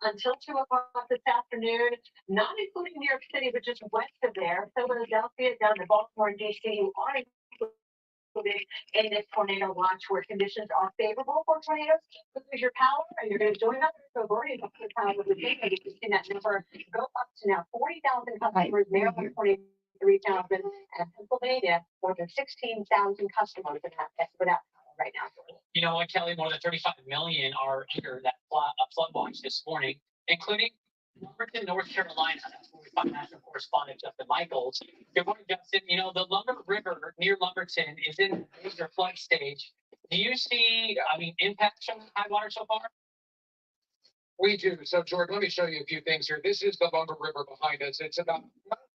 until 2 o'clock this afternoon, not including New York City, but just west of there, Philadelphia down to Baltimore and DC, you are included in this tornado watch where conditions are favorable for tornadoes. Lose your power, and you're going to join us. So already up to the power of the day. You've seen that number go up to now 40,000 customers, Maryland 23,000, and Pennsylvania more than 16,000 customers in that without power right now. You know what, Kelly? More than 35 million are under that flood watch this morning, including Lumberton, North Carolina. That's where we find national correspondent Justin Michaels. Good morning, Justin. You know, the Lumber River near Lumberton is in a major flood stage. Do you see, impacts from high water so far? We do. So, George, let me show you a few things here. This is the Lumber River behind us. It's about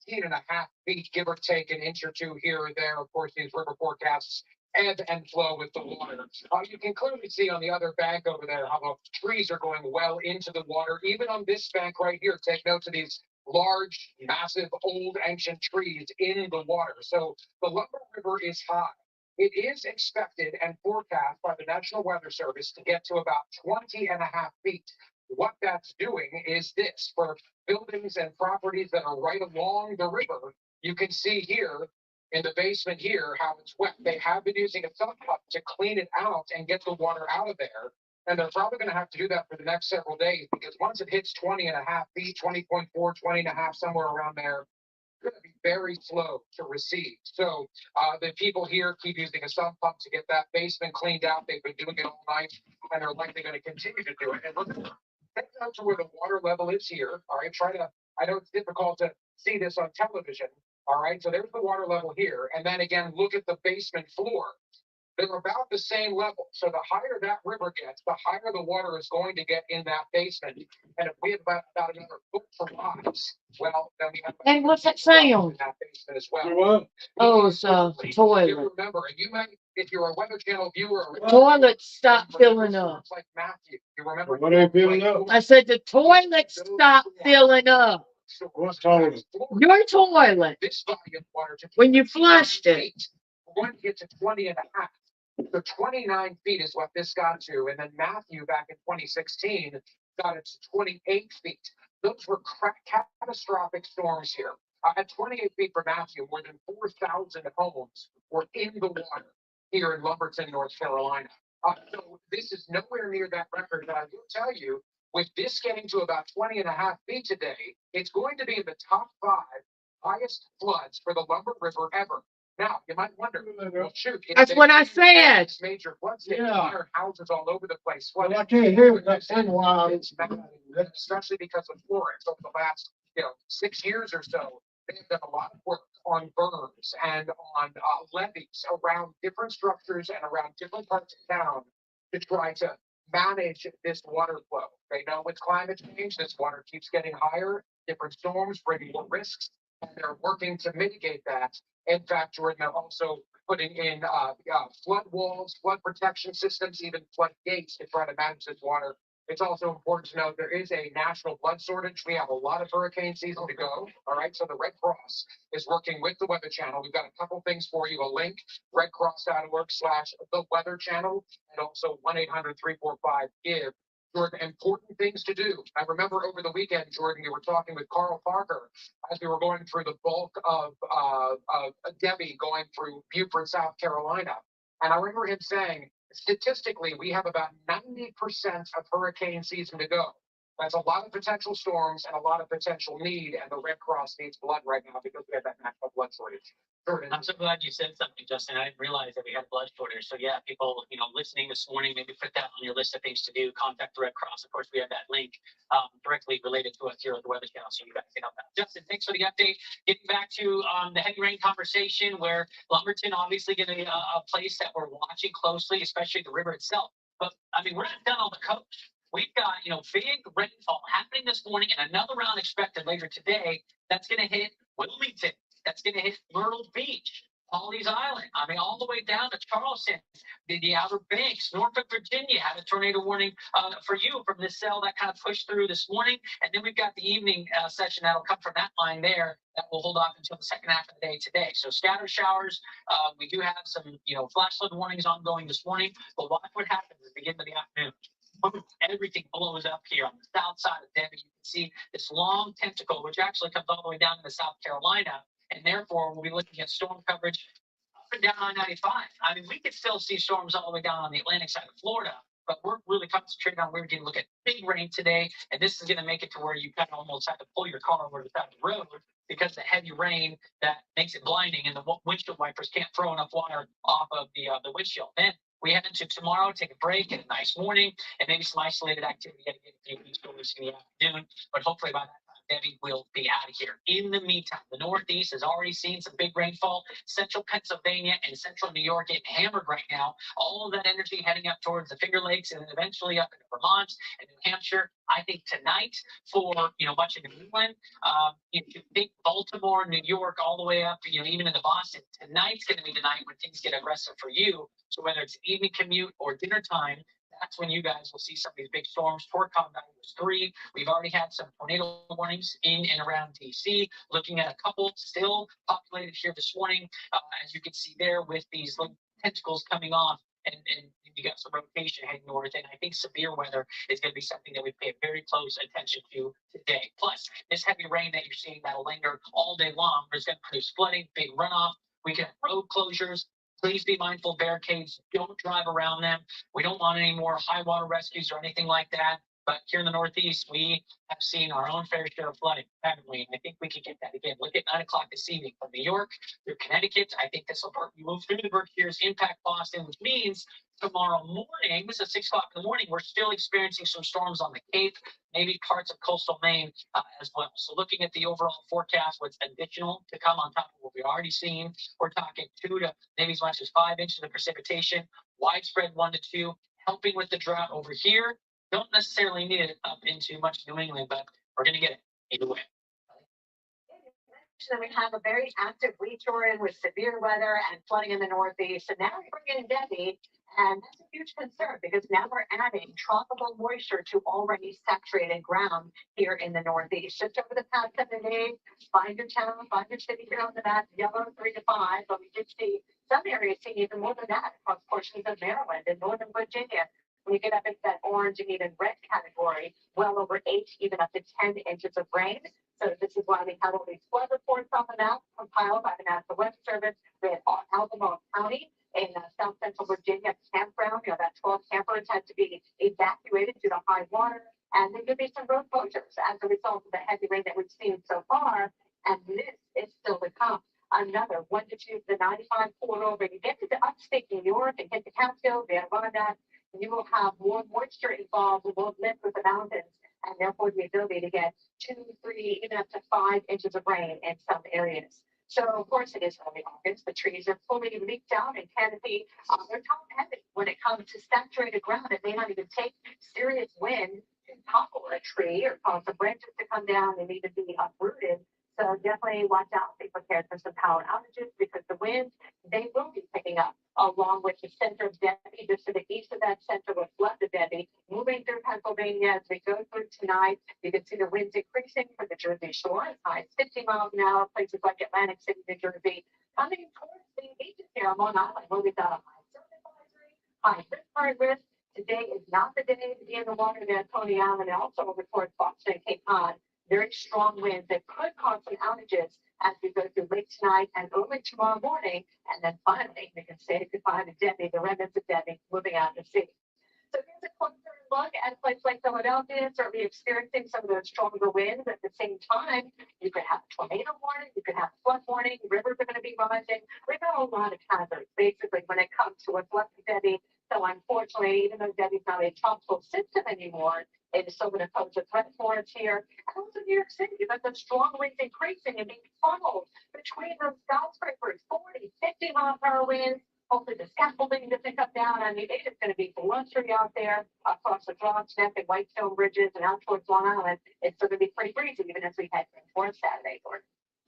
19.5 feet, give or take an inch or two here or there. Of course, these river forecasts ebb and flow with the water. You can clearly see on the other bank over there how the trees are going well into the water. Even on this bank right here, take note of these large, massive, old, ancient trees in the water. So the Lumber River is high. It is expected and forecast by the National Weather Service to get to about 20.5 feet. What that's doing is this: for buildings and properties that are right along the river, you can see here in the basement here how it's wet. They have been using a sump pump to clean it out and get the water out of there. And they're probably going to have to do that for the next several days, because once it hits 20.5 feet, 20.4, 20.5, somewhere around there, it's going to be very slow to recede. So the people here keep using a sump pump to get that basement cleaned out. They've been doing it all night, and they're likely going to continue to do it. And look, take out to where the water level is here. All right, I know it's difficult to see this on television. All right, so there's the water level here. And then again, look at the basement floor. They're about the same level. So the higher that river gets, the higher the water is going to get in that basement. And if we have about another foot to rise, well, then we have. And what's that sound? In that basement as well. Oh, it's a toilet. You remember, and you might, if you're a Weather Channel viewer, Toilet stopped filling up. Like Matthew, you remember? What ain't filling up? I said the toilet stopped filling up. What's toilet? Your toilet. This body of water When you flushed it. We're going to get to 20.5. So 29 feet is what this got to. And then Matthew back in 2016 got it to 28 feet. Those were catastrophic storms here. At 28 feet for Matthew, more than 4,000 homes were in the water here in Lumberton, North Carolina. So this is nowhere near that record. But I will tell you, with this getting to about 20.5 feet today, it's going to be in the top 5 highest floods for the Lumber River ever. Now, you might wonder, well, shoot. That's what I said. It's major flood stage. There are houses all over the place. Well, I can't hear what you're saying. Especially because of Florence over the last, 6 years or so. They've done a lot of work on berms and on levees around different structures and around different parts of town to try to manage this water flow. They know with climate change, this water keeps getting higher, different storms bring more risks, and they're working to mitigate that. In fact, Jordan, they're also putting in flood walls, flood protection systems, even flood gates to try to manage this water. It's also important to note there is a national blood shortage. We have a lot of hurricane season to go. All right. So the Red Cross is working with the Weather Channel. We've got a couple things for you. A link, redcross.org/the Weather Channel, and also 1-800-345-GIVE. Jordan, important things to do. I remember over the weekend, Jordan, you were talking with Carl Parker as we were going through the bulk of Debbie going through Beaufort, South Carolina. And I remember him saying, statistically, we have about 90% of hurricane season to go. That's a lot of potential storms and a lot of potential need, and the Red Cross needs blood right now because we have that national blood shortage. I'm so glad you said something, Justin. I didn't realize that we had blood shortage. So yeah, people, listening this morning, maybe put that on your list of things to do. Contact the Red Cross. Of course, we have that link directly related to us here at the Weather Channel, so you guys can help out. Justin, thanks for the update. Getting back to the heavy rain conversation, where Lumberton obviously going to be a place that we're watching closely, especially the river itself. But we're not done on the coast. We've got, big rainfall happening this morning and another round expected later today. That's going to hit Wilmington. That's going to hit Myrtle Beach, Pawleys Island. All the way down to Charleston, the Outer Banks, Norfolk, Virginia had a tornado warning for you from this cell that kind of pushed through this morning. And then we've got the evening session that'll come from that line there that will hold off until the second half of the day today. So scattered showers. We do have some, flash flood warnings ongoing this morning, but watch what happens at the beginning of the afternoon. boom, everything blows up here on the south side of Debbie. You can see this long tentacle, which actually comes all the way down into South Carolina, and therefore we'll be looking at storm coverage up and down I-95. I mean, we could still see storms all the way down on the Atlantic side of Florida, but we're really concentrating on where we're going to look at big rain today, and this is going to make it to where you kind of almost have to pull your car over the side of the road because the heavy rain that makes it blinding, and the windshield wipers can't throw enough water off of the windshield. Then we head into tomorrow, take a break, and a nice morning, and maybe some isolated activity again a few weeks in the afternoon. But hopefully by that time, Debbie will be out of here. In the meantime, the Northeast has already seen some big rainfall. Central Pennsylvania and central New York getting hammered right now. All of that energy heading up towards the Finger Lakes and then eventually up into Vermont and New Hampshire. I think tonight for much of New England, if you think Baltimore, New York, all the way up, even into Boston, tonight's going to be the night when things get aggressive for you. So whether it's evening commute or dinner time, that's when you guys will see some of these big storms. Torcom value was 3. We've already had some tornado warnings in and around DC. Looking at a couple still populated here this morning, as you can see there, with these little tentacles coming off, and you got some rotation heading north. And I think severe weather is going to be something that we pay very close attention to today. Plus, this heavy rain that you're seeing that'll linger all day long is going to produce flooding, big runoff. We can have road closures. Please be mindful of barricades. Don't drive around them. We don't want any more high water rescues or anything like that. But here in the Northeast, we have seen our own fair share of flooding, haven't we? And I think we could get that again. Look at 9 o'clock this evening from New York through Connecticut. I think this will move through the Berkshires, impact Boston, which means tomorrow morning, this is 6 o'clock in the morning, we're still experiencing some storms on the Cape, maybe parts of coastal Maine as well. So looking at the overall forecast, what's additional to come on top of what we've already seen, we're talking 2 to maybe as much as 5 inches of precipitation, widespread 1 to 2, helping with the drought over here. Don't necessarily need it up into much New England, but we're going to get it either way. Then we have a very active week, Jordan, with severe weather and flooding in the Northeast. And now we bring in Debbie, and that's a huge concern because now we're adding tropical moisture to already saturated ground here in the Northeast. Just over the past 7 days, find your town, find your city here on the map, yellow 3 to 5, but we did see some areas seeing even more than that across portions of Maryland and Northern Virginia. When you get up into that orange and even red category, well over 8, even up to 10 inches of rain. So this is why we have all these flood reports on the map compiled by the National Weather Service. We had Albemarle County in South Central Virginia campground. That 12 campers had to be evacuated due to high water. And there could be some road closures as a result of the heavy rain that we've seen so far. And this is still to come. Another 1 to 2, the 95 corridor. You get to the upstate New York and hit the Catskills, the Adirondack, you will have more moisture involved with both lift with the mountains, and therefore the ability to get 2, 3, even up to 5 inches of rain in some areas. So of course it is early August. The trees are fully leaked out and canopy. They're top heavy when it comes to saturated ground. It may not even take serious wind to topple a tree or cause the branches to come down and even be uprooted. So definitely watch out, be prepared for some power outages because the winds, they will be picking up along with the center of Debbie, just to the east of that center, what's left of Debbie, moving through Pennsylvania as we go through tonight. You can see the winds increasing for the Jersey Shore as high as 50 miles an hour, places like Atlantic City, New Jersey, coming towards the beaches here on Long Island, where we've got a high surf advisory, high risk risk. Today is not the day to be in the water there at Coney Island and also over towards Boston and Cape Cod. Very strong winds that could cause some outages as we go through late tonight and early tomorrow morning. And then finally, we can say goodbye to Debbie, the remnants of Debbie, moving out to sea. So here's a closer look at a place like Philadelphia, certainly experiencing some of those stronger winds. At the same time, you could have a tornado warning, you could have a flood warning, rivers are going to be rising. We've got a lot of hazards, basically, when it comes to what's left of Debbie. So unfortunately, even though Debbie's not a tropical system anymore, it is still going to pose a threat for us here. And also New York City, you've got the strong winds increasing and being funneled between those skyscrapers, 40, 50 mile per hour winds. Hopefully the scaffolding doesn't come down. I mean, it is going to be blustery out there across the Bronx Neck and Whitestone bridges and out towards Long Island. It's going to be pretty breezy even as we head towards Saturday, Gordon.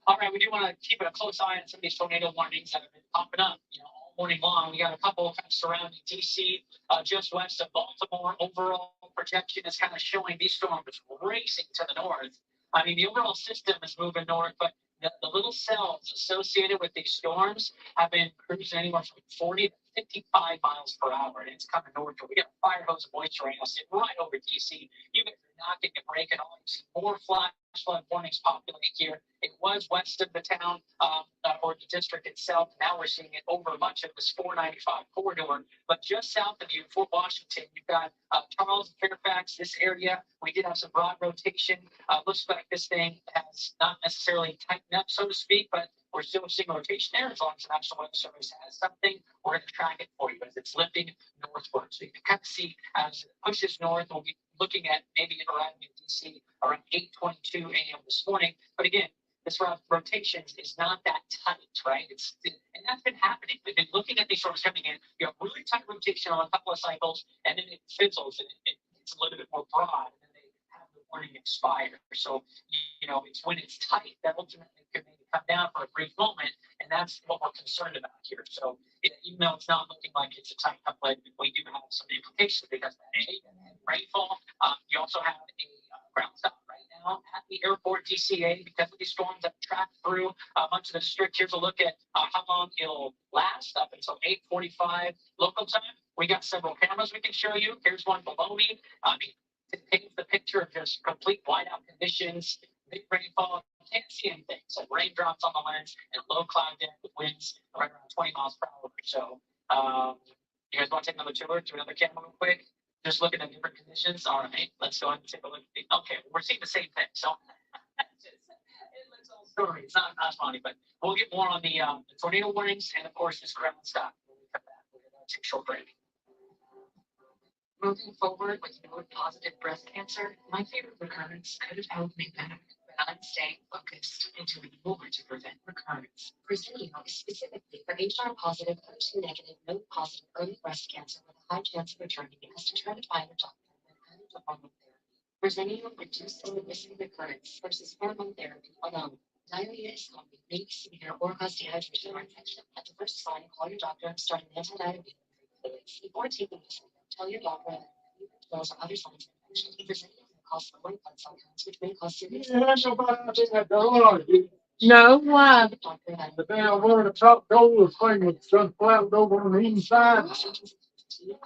All right, we do want to keep a close eye on some of these tornado warnings that have been popping up, all morning long. We got a couple kind of surrounding DC, just west of Baltimore. Overall projection is kind of showing these storms racing to the north. I mean, the overall system is moving north, but the little cells associated with these storms have been cruising anywhere from 40 to 55 miles per hour, and it's coming north. We got a fire hose of moisture right now sitting right over DC. You guys are not getting a break at all. You see more flash flood warnings populate here. It was west of the town, or the district itself. Now we're seeing it over much of this 495 corridor. But just south of you, Fort Washington, you've got Charles, Fairfax, this area. We did have some broad rotation. Looks like this thing has not necessarily tightened up, so to speak, but we're still seeing rotation there. As long as the National Weather Service has something, we're going to track it for you as it's lifting northward. So you can kind of see as it pushes north, we'll be looking at maybe it arriving in DC around 8:22 a.m. this morning. But again, this rotation is not that tight, right? And that's been happening. We've been looking at these storms coming in. You have really tight rotation on a couple of cycles, and then it fizzles and it's a little bit more broad, and then they have the warning expire. So it's when it's tight that ultimately could maybe come down for a brief moment, and that's what we're concerned about here. So even though it's not looking like it's a tight couplet, we do have some implications because of that rainfall. You also have a ground stop right now at the airport DCA because of these storms that track through much of the district. Here's a look at how long it'll last up until 8:45 local time. We got several cameras we can show you. Here's one below me. It paints the picture of just complete whiteout conditions, big rainfall. You can't see anything. So raindrops on the lens and low cloud depth with winds right around 20 miles per hour. So you guys want to take another tour to another camera real quick? Just looking at different conditions. All right, let's go ahead and take a look. Okay, we're seeing the same thing. So it looks all story. It's not funny, but we'll get more on the tornado warnings and of course this ground stop when we come back. We're going to take a short break. Moving forward with node positive breast cancer, my favorite recurrence could have held me back, but I'm staying focused and doing more to prevent recurrence. Verzenio is specifically for HR positive, HER2 negative, node positive early breast cancer with a high chance of returning as to try to find a doctor when added to hormone therapy. Verzenio reduces the risk of recurrence versus hormone therapy alone. Diarrhea is common, may be severe or cause dehydration or infection. At the first sign, call your doctor and start an anti-diarrhea fluids. Before taking this, tell your doctor that those are other signs of infection. Verzenio can cause low white blood cell counts, which may cause serious. Yeah, that's nobody out there that door. No, why? Doctor that The damn one of the top doors thing was just flattened over on the inside.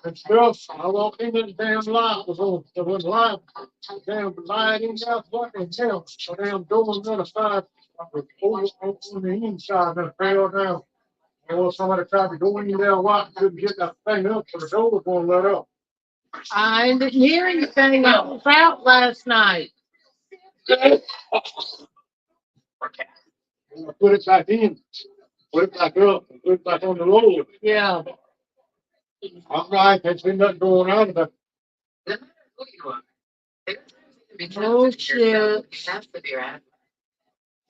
And stuff, I walked in that damn light was on, there was light, damn lighting out, what the hell, the damn door on the other side, was over on the inside and fell down. Or somebody tried to go in there, what, couldn't get that thing up, so the door was gonna let up. I didn't hear anything. I was out last night. Okay. And I put it back in, put it back up, and put it back on the road. Yeah. I'm right, there's been nothing going on, but no matter who you are, there are times it can be Oh, tough to yourself. shit. You have severe asthma.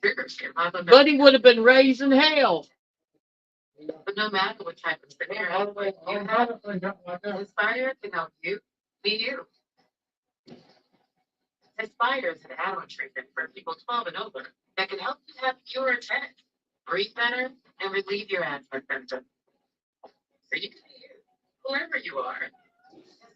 Triggers can have a But he would have been raising hell. but no matter what type of severe I asthma you don't have, have anything like that. Aspire can help you be you. Aspire is an add-on treatment for people 12 and over that can help you have fewer attacks, breathe better, and relieve your asthma symptoms. So you can be you, whoever you are.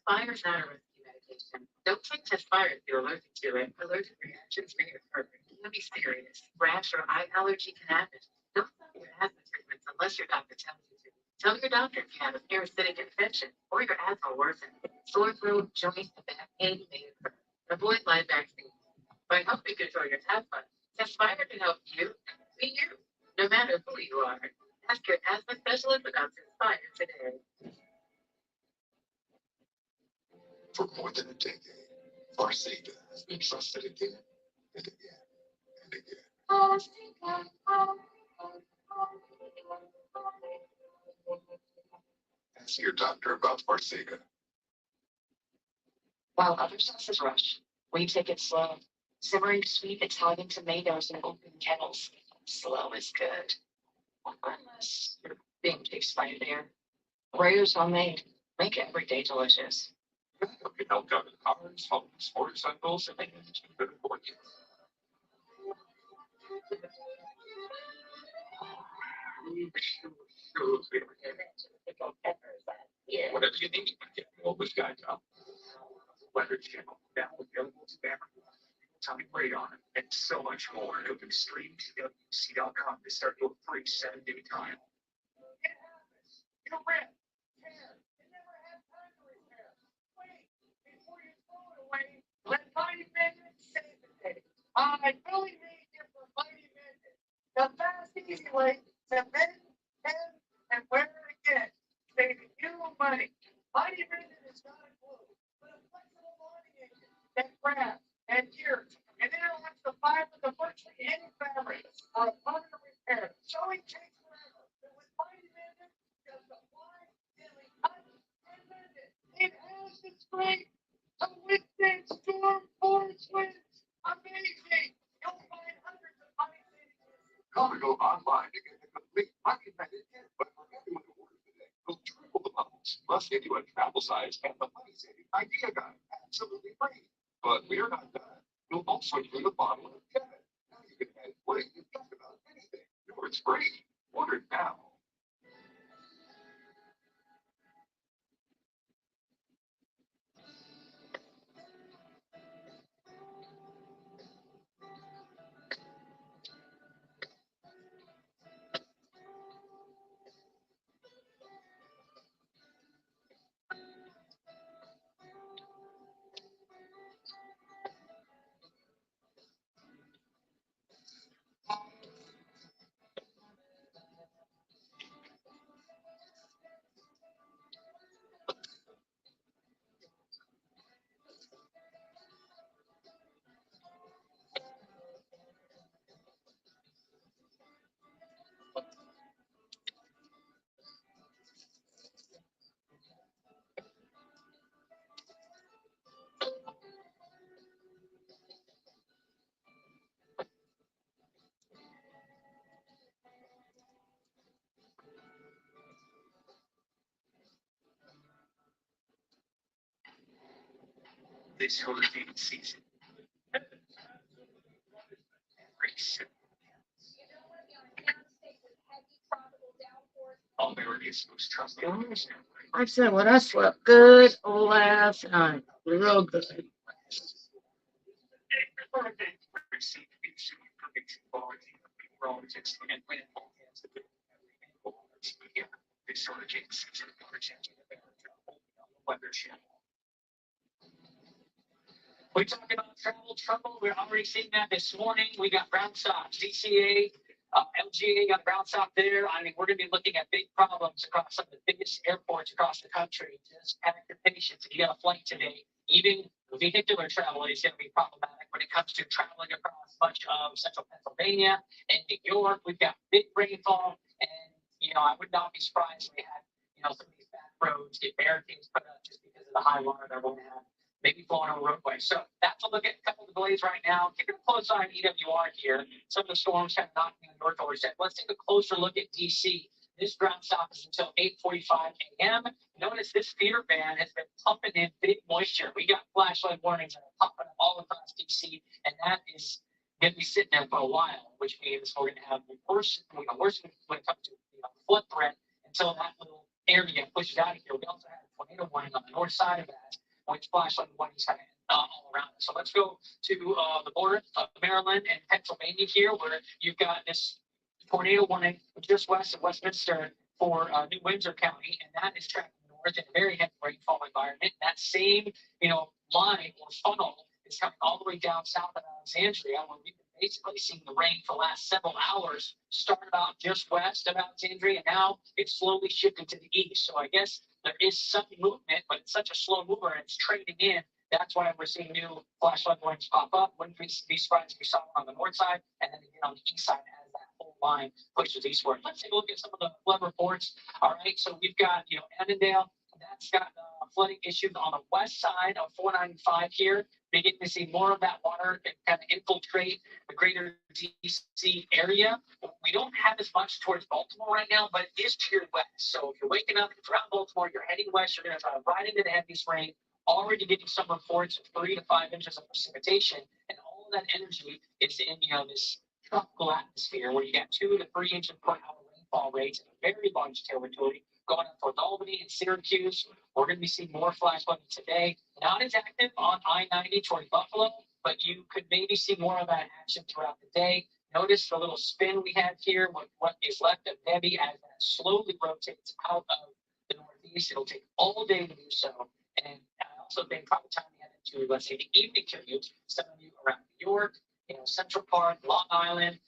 Aspire is not a risky medication. Don't take Aspire if you're allergic to it. Allergic reactions may occur. It can be serious. Rash or eye allergy can happen. Don't stop your asthma treatments unless your doctor tells you to. Tell your doctor if you have a parasitic infection or your asthma worsens. Sore throat, joint, and back pain may occur. Avoid live vaccines. By helping control your asthma, Aspire can help you be you, no matter who you are. Ask your asthma specialist about Aspire today. For more than a decade, Farsiga has been trusted again and again and again. Ask your doctor about Farsiga. While other sauces rush, we take it slow. Simmering sweet Italian tomatoes in open kettles. Slow is good. Unless you're being chased by a bear. Rare's homemade. Make every day delicious. It can help out in cars, homes, motorcycles, and it's good for you. Whatever you need, get the oldest guy up. Weather channel, now available to family. Time rate on it, and so much more. It can stream to WC.com to start your free 7-day trial. You're ready. and Billy made you for Mighty Mended. The fast, easy way to mend, mend, and wear again, saving you money. Mighty Mended is not a glue, but a flexible bonding agent that grabs and tears and interlocks the fiber to virtually any fabric for a permanent repair. Sewing takes forever, but with Mighty Mended, just apply, gently cut, and mend it. It has the strength to withstand storm force winds. Amazing! You'll find hundreds of Mighty Mended. Call or go online to get the complete Mighty Mended kit. But for everyone who orders today, we'll triple the bundles. Plus, get you a travel size and the money saving idea guide absolutely free. But we're not done. You'll also include a bottle of Kevin. Now you can add what you just about anything. Yours free. Order it now. This hurricane season. All there is was trust. I said, well, I slept good last night, real good. Receive information quality relatives and when it all has to do with this hurricane season. Weather channel. We talked about travel trouble. We're already seeing that this morning. We got ground stops, DCA, LGA got ground stop there. I mean, we're going to be looking at big problems across some of the biggest airports across the country. Just pack your patience. If you got a flight today, even vehicular travel is going to be problematic when it comes to traveling across much of central Pennsylvania and New York. We've got big rainfall, and I would not be surprised if we had some of these back roads get barricades put up just because of the high water that we're going to have. Maybe flowing on roadway. So that's a look at a couple of delays right now. Keeping a close eye on EWR here. Some of the storms have knocked me north over. Let's take a closer look at DC. This ground stop is until 8:45 a.m. Notice this feeder band has been pumping in big moisture. We got flashlight warnings that are pumping up all across DC, and that is going to be sitting there for a while, which means we're going to have worse when it comes to flood threat until that little area pushes out of here. We also have a tornado warning on the north side of that, which flashlight warnings kind of all around it. So let's go to the border of Maryland and Pennsylvania here, where you've got this tornado warning just west of Westminster for New Windsor County, and that is tracking north in a very heavy rainfall environment. That same, line or funnel is coming all the way down south of Alexandria, where we've been basically seeing the rain for the last several hours start about just west of Alexandria, and now it's slowly shifting to the east. So I guess there is some movement, but it's such a slow mover and it's trading in. That's why we're seeing new flashlight warnings pop up. Wouldn't be surprised if we saw one on the north side and then again on the east side as that whole line pushes eastward. Let's take a look at some of the flood reports. All right, so we've got Annandale. That's got flooding issues on the west side of 495 here. Beginning to see more of that water kind of infiltrate the greater DC area. We don't have as much towards Baltimore right now, but it is to your west. So if you're waking up, it's around Baltimore, you're heading west, you're going to drive right into the heaviest rain. Already getting some reports of 3 to 5 inches of precipitation, and all of that energy is in this tropical atmosphere where you got 2 to 3 inches per hour rainfall rates in a very large territory going up towards Albany and Syracuse. We're going to be seeing more flash flooding today. Not as active on I-90 toward Buffalo, but you could maybe see more of that action throughout the day. Notice the little spin we have here with what is left of Debbie as that slowly rotates out of the northeast. It'll take all day to do so. And I also think probably time to head into, let's say, the evening commute. Some of you around New York, Central Park, Long Island,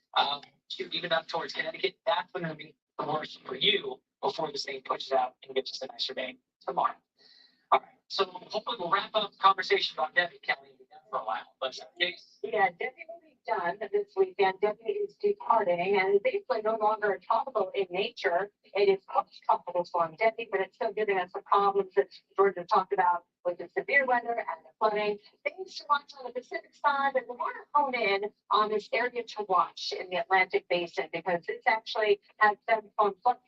shoot, even up towards Connecticut, that's when it'll be the worst for you before this thing pushes out and gets us a nicer day tomorrow. All right, so hopefully we'll wrap up the conversation about Debbie Kelly for a while, but Yeah, Debbie will be done this weekend. Debbie is departing and is basically no longer tropical in nature. It is post-tropical storm Debbie, but it's still giving us the problems that Georgia talked about with the severe weather and the flooding. Things to watch on the Pacific side, but we want to hone in on this area to watch in the Atlantic Basin because this actually has been pumped up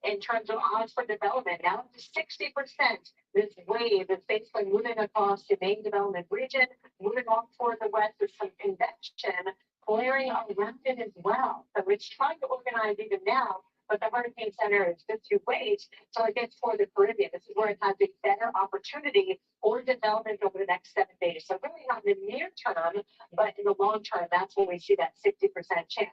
in terms of odds for development. Now up to 60%. This wave is basically moving across the main development region, moving off toward the west with some convection clearing around it as well. So it's trying to organize even now, but the Hurricane Center is just to wait till it gets toward the Caribbean. This is where it has a better opportunity for development over the next 7 days. So really not in the near term, but in the long term, that's when we see that 60% chance.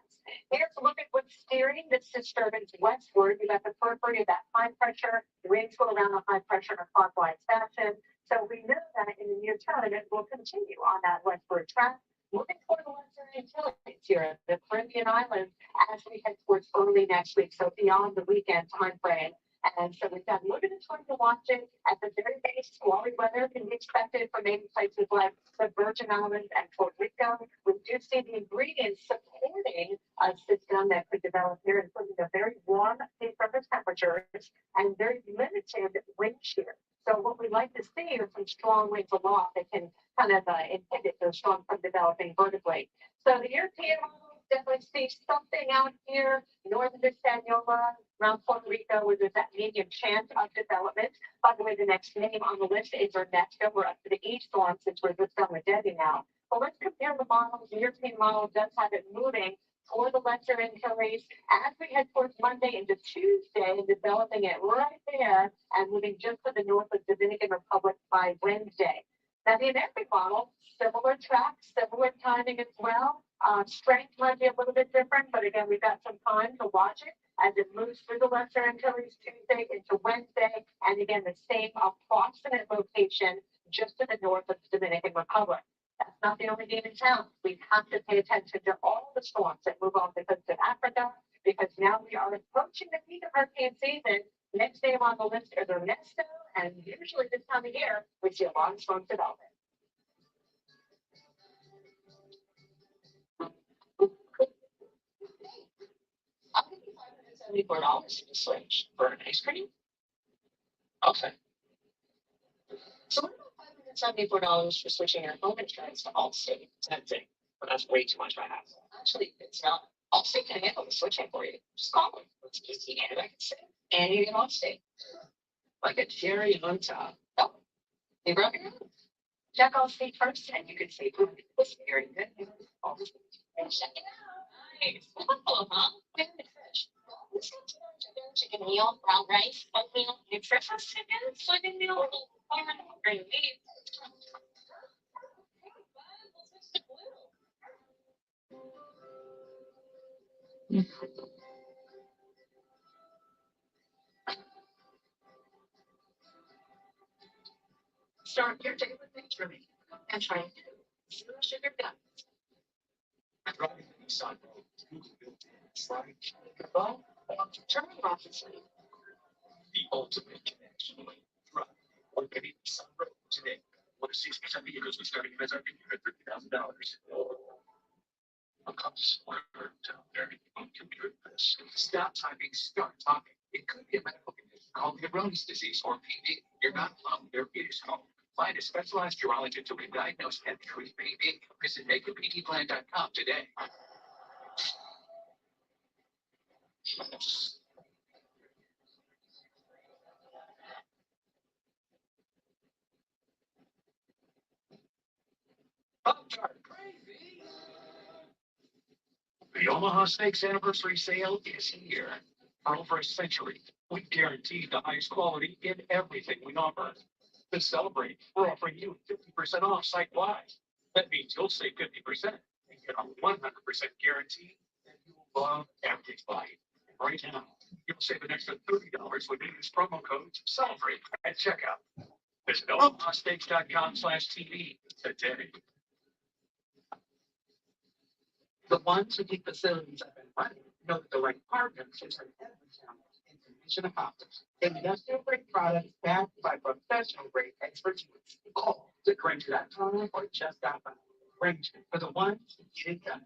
Here's a look at what's steering this disturbance westward. You got the periphery of that high pressure. The winds go around the high pressure in a clockwise fashion. So we know that in the near term, it will continue on that westward track, moving toward the Western Antilles here, the Caribbean islands, as we head towards early next week. So beyond the weekend time frame. And so we've got limited time to watch it. At the very base, squally weather can be expected for maybe places like the Virgin Islands and Puerto Rico. We do see the ingredients supporting a system that could develop here, including the very warm sea surface temperatures and very limited wind shear. So what we like to see are some strong winds aloft that can kind of inhibit those storms from developing vertically. So the European model definitely see something out here north of Hispaniola, around Puerto Rico, where there's that medium chance of development. By the way, the next name on the list is Ernesto. We're up to the east storm since we're just done with Debbie now. But let's compare the models. The European model does have it moving toward the Lesser Antilles as we head towards Monday into Tuesday, and developing it right there and moving just to the north of Dominican Republic by Wednesday. Now, the American model, similar track, similar timing as well. Strength might be a little bit different, but again, we've got some time to watch it as it moves through the Lesser Antilles Tuesday into Wednesday. And again, the same approximate location just to the north of the Dominican Republic. That's not the only game in town. We have to pay attention to all the storms that move off the coast of Africa, because now we are approaching the peak of hurricane season. Next name on the list is Ernesto, and usually this time of year, we see a lot of storm development. I'm going to be $574 to switch for an ice cream. Okay. So what about $574 for switching your home insurance to Allstate? Same thing, but that's way too much of a hassle. Actually, it's not. Allstate can handle the switching for you. Just call them. It's easy and I can say, and you get Allstate. Like a cherry on top. Oh, you broke it? Check Allstate first, and you can save money. Listen, you're in good news. Allstate. And check it out. Nice. Simple, huh? Family fish. This is chicken meal, brown rice, oatmeal, nutritious chicken, soybean meal, green meat. Start your day with nature and try zero sugar diet. Driving the Nissan Rogue, Google built in slide Well, turn Robinson. the ultimate connection. Drive or maybe Nissan Rogue today. What is 6% vehicles with starting MSRP at $50,000? A customer down there on computer this. Stop typing, start talking. It could be a medical condition called Peyronie's disease or PD. You're not alone. There is hope. Find a specialized urologist who can diagnose and treat PD. Visit makeapdplan.com today. The Omaha Steaks anniversary sale is here. For over a century, we've guaranteed the highest quality in everything we offer. To celebrate, we're offering you 50% off site-wide. That means you'll save 50% and get a 100% guarantee that you will love every bite. Right now, you'll save an extra $30 when you use promo code CELEBRATE at checkout. Visit omahasteaks.com/TV today. The ones who keep facilities up and running know that the right partners can turn every challenge into mission accomplished. Industrial grade products backed by professional grade expertise. Call to Granger.com or just stop by. Granger for the ones who get it done.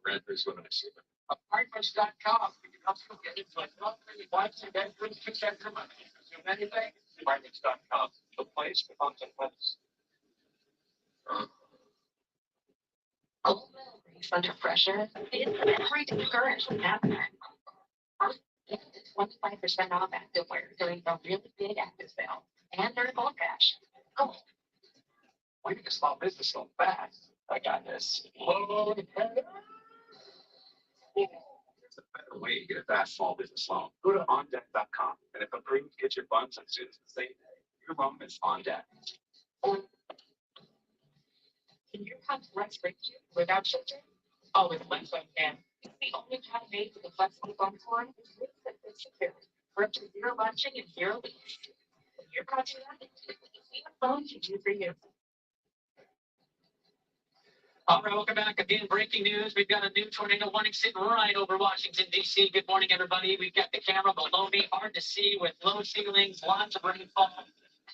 Red is what I see. Apartments.com. You can also get into a luxury one, two bedroom, two bedroom, assume anything. Apartments.com, the place for content homes. Gold medal race under pressure is every discouragement happening. Get to 25% off activewear during the really big active sale and during Gold Cash. Gold. We need a small business so fast. I got this. Load. There's a better way to get a fast small business loan. Go to ondeck.com, and if approved, get your funds as soon as the same day. Your loan is on deck. Can your house rest with you without children? Oh, with Flexway can. It's the only time made for the flexible phone line. It's really simple and secure. For up to zero bunching and zero leaks. When you're project on it, the phone can do for you. All right, welcome back. Again, breaking news. We've got a new tornado warning sitting right over Washington, D.C. Good morning, everybody. We've got the camera below me. Hard to see with low ceilings, lots of rainfall.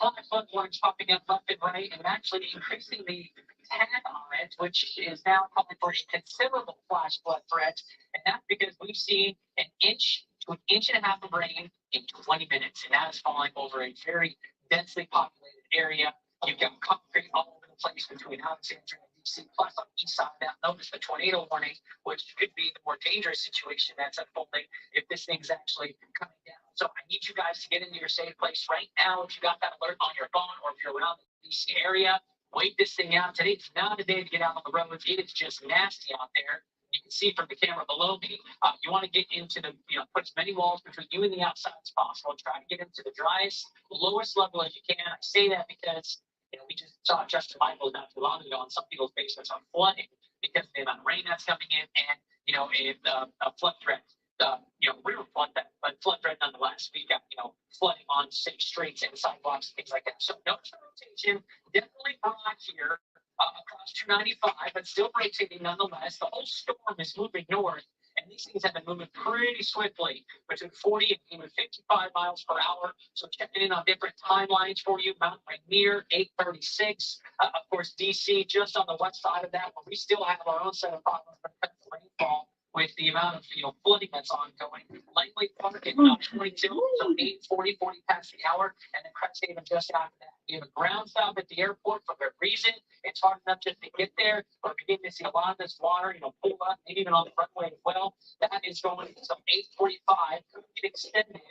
5-foot warnings popping up left and right, and actually increasing the tag on it, which is now calling for a considerable flash flood threat. And that's because we've seen an inch to an inch and a half of rain in 20 minutes. And that is falling over a very densely populated area. You've got concrete all over the place between Alexandria and DC, plus on the east side of that. Notice the tornado warning, which could be the more dangerous situation that's unfolding if this thing's actually coming down. So I need you guys to get into your safe place right now. If you got that alert on your phone or if you're around the DC area, wait this thing out. Today's not a day to get out on the roads. It is just nasty out there. You can see from the camera below me. You want to get into the, put as many walls between you and the outside as possible. Try to get into the driest, lowest level as you can. I say that because, we just saw Justin Michaels not too long ago, and some people's basements are flooding because of the amount of rain that's coming in and, a flood threat. River flood that, but flood threat nonetheless. We got, flooding on city streets and sidewalks and things like that. So notice the rotation, definitely broad here across 295, but still rotating nonetheless. The whole storm is moving north, and these things have been moving pretty swiftly between 40 and even 55 miles per hour. So checking in on different timelines for you. Mount Rainier, 836. Of course, DC just on the west side of that, where we still have our own set of problems when it comes to rainfall, with the amount of flooding that's ongoing. Langley Park at 22, so 8:40 past the hour, and then Cresthaven just after that. You have a ground stop at the airport for good reason. It's hard enough just to get there. We're beginning to see a lot of this water, pull up, maybe even on the runway as well. That is going until 8:45. It extended.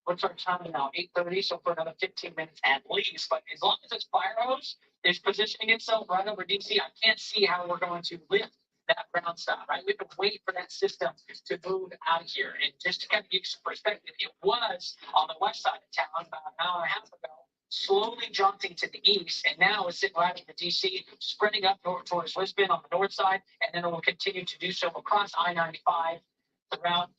What's our time now? 8:30, so for another 15 minutes at least. But as long as this fire hose is positioning itself right over DC, I can't see how we're going to lift that ground stop, right? We have to wait for that system to move out of here. And just to kind of give you some perspective, it was on the west side of town about an hour and a half ago, slowly jaunting to the east, and now it's sitting right over DC, spreading up north towards Lisbon on the north side, and then it will continue to do so across I-95 around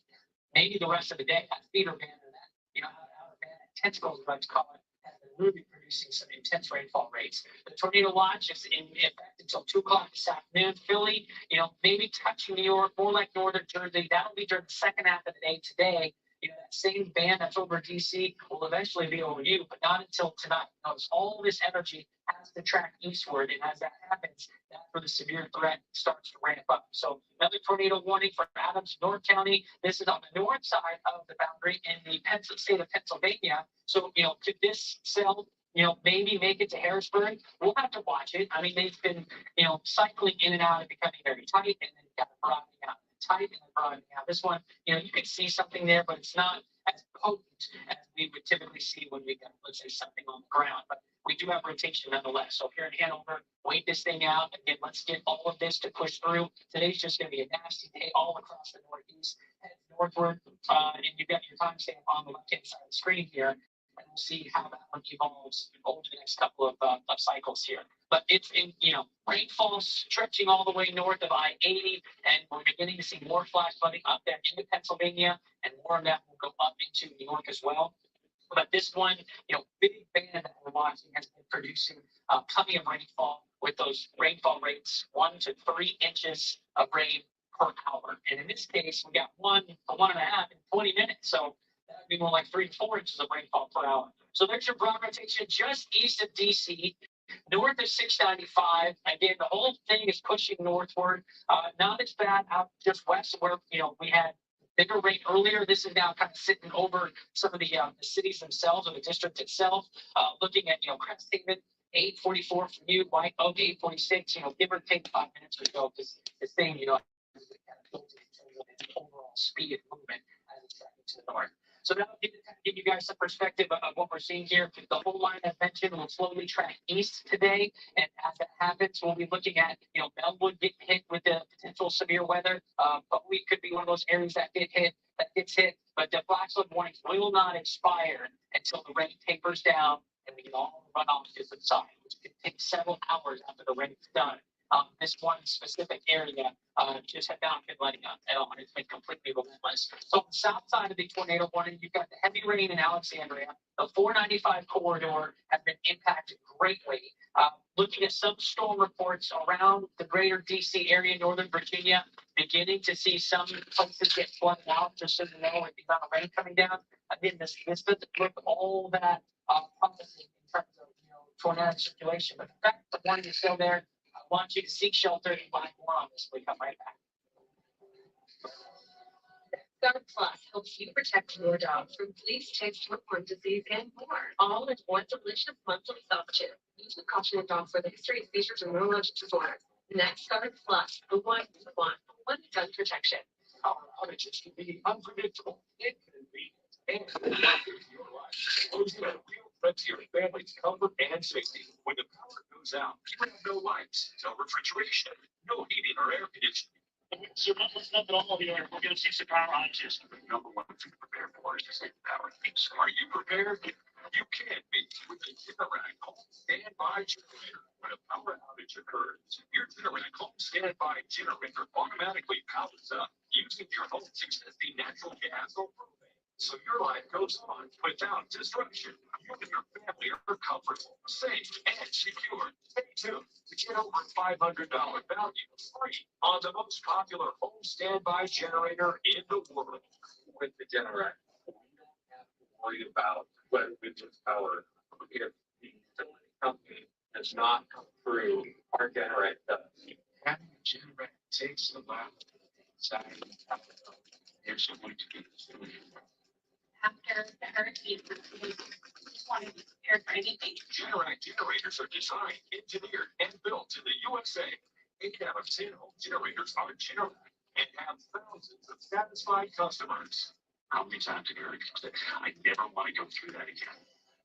maybe the rest of the day. That feeder band or that, out of band tentacles, what I call it, has been really producing some intense rainfall rates. The tornado watch is in effect until 2 o'clock this afternoon. Philly, maybe touching New York, more like northern Jersey. That'll be during the second half of the day today. That same band that's over DC will eventually be over you, but not until tonight. Notice all this energy has to track eastward, and as that happens, that's where the severe threat starts to ramp up. So another tornado warning for Adams, North County. This is on the north side of the boundary in the state of Pennsylvania. So, could this cell, maybe make it to Harrisburg? We'll have to watch it. I mean, they've been, cycling in and out and becoming very tight, and then kind of broadening out. Tight and broadening out. This one, you could see something there, but it's not as potent as we would typically see when we got, let's say, something on the ground. But we do have rotation nonetheless. So here in Hanover, wait this thing out. Again, let's get all of this to push through. Today's just going to be a nasty day all across the Northeast and northward. And you've got your timestamp on the left-hand side of the screen here. And we'll see how that one evolves over the next couple of cycles here. But it's in, rainfall stretching all the way north of I-80, and we're beginning to see more flash flooding up there into Pennsylvania, and more of that will go up into New York as well. But this one, big band that we're watching has been producing plenty of rainfall with those rainfall rates 1 to 3 inches of rain per hour. And in this case, we got 1 to 1.5 in 20 minutes. So that'd be more like 3 to 4 inches of rainfall per hour. So there's your broad rotation just east of DC. North of 695. Again, the whole thing is pushing northward. Not as bad out just west where, we had bigger rain earlier. This is now kind of sitting over some of the cities themselves or the district itself. Looking at, Crest Haven, 844 from you, White Oak, 846, give or take 5 minutes or so, because this thing, it kind of builds in terms of its overall speed of movement as it's tracking to the north. So that'll give you guys some perspective of what we're seeing here. The whole line I mentioned will slowly track east today. And as that happens, we'll be looking at, Melwood getting hit with the potential severe weather. But we could be one of those areas that gets hit. But the flash flood warnings will not expire until the rain tapers down and we can all run off to the side, which could take several hours after the rain is done. This one specific area just had not been letting up at all, and it's been completely relentless. So on the south side of the tornado warning, you've got the heavy rain in Alexandria. The 495 corridor has been impacted greatly. Looking at some storm reports around the greater DC area, Northern Virginia, beginning to see some places get flooded out, just so you know, with the amount of rain coming down. Again, this doesn't look all that promising in terms of tornado circulation, but the fact the warning is still there. I want you to seek shelter and find more on this. We come right back. Guard Plus helps you protect your dog from fleas, ticks, bloodborne disease, and more. All in one delicious monthly self-care. You can caution your dog for the history of seizures and neurologic disorders. Next Guard Plus, the one you want, one-gun protection. Our outages can be unpredictable, inconvenient, and disruptive to your life. Posing a real threat to your family's comfort and safety. When the power goes out, you have no lights, no refrigeration, no heating or air conditioning. So let's look at all here. We're going to see some power outages. The number one thing to prepare for is to save power. So are you prepared? You can be with a Generac Home Standby Generator. When a power outage occurs, your Generac Home Standby Generator automatically powers up using your home's existing natural gas or propane. So your life goes on without disruption. You and your family are comfortable, safe, and secure. Stay tuned to get over $500 value free on the most popular home standby generator in the world. With the Generac, we don't have to worry about whether it's power if the utility company does not come through. Our Generac does. Having a Generac takes a lot of anxiety out of it. There's going to be After the hurricane, we wanted to be prepared for anything. Generac generators are designed, engineered, and built in the USA. 8 out of 10 home generators are Generac and have thousands of satisfied customers. How many times have you heard people say, I never want to go through that again?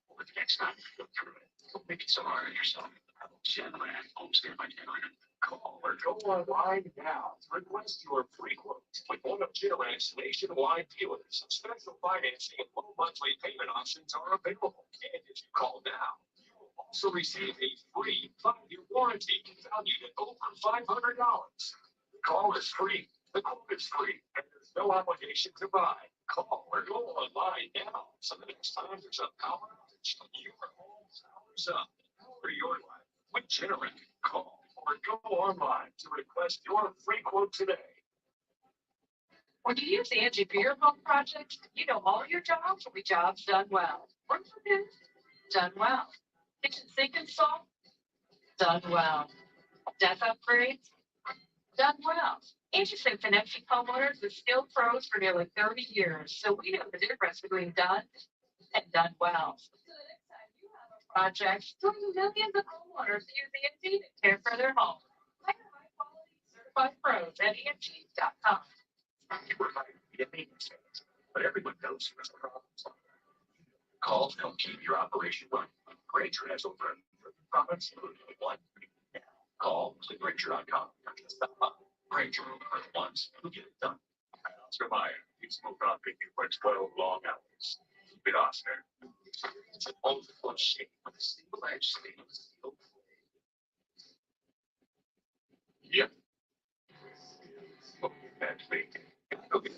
Well, the next time you go through it, don't make it so hard on yourself. Have a Generac home standby generator. Call or go online now to request your free quote with one of Generac's nationwide dealers. Special financing and low monthly payment options are available. And if you call now, you will also receive a free 5-year warranty valued at over $500. The call is free, the quote is free, and there's no obligation to buy. Call or go online now. So the next time there's a power outage, your home powers up. Power your life with Generac. Call or go online to request your free quote today. When you use Angie for your home project, you know all your jobs will be jobs done well. Room repairs, done well. Kitchen sink install, done well. Deck upgrades, done well. Angie's been connecting homeowners with skilled pros for nearly 30 years, so we know the difference between done and done well. So the next time you have a project, join the millions of homeowners using Angie to care for their home. Hire high-quality certified pros at Angie.com. You were hired to be a maintenance service, but everyone knows there's problems. Calls help keep your operation running. Granger has over 100 products, including one. Call Granger.com. Just stop by. Granger are the ones who get it done. Oscar Mayer, you smoke on picking for 12 long hours. Keep it Oscar. It's an ultra shape with a single edge stainless steel. Yep. That's fake. Okay,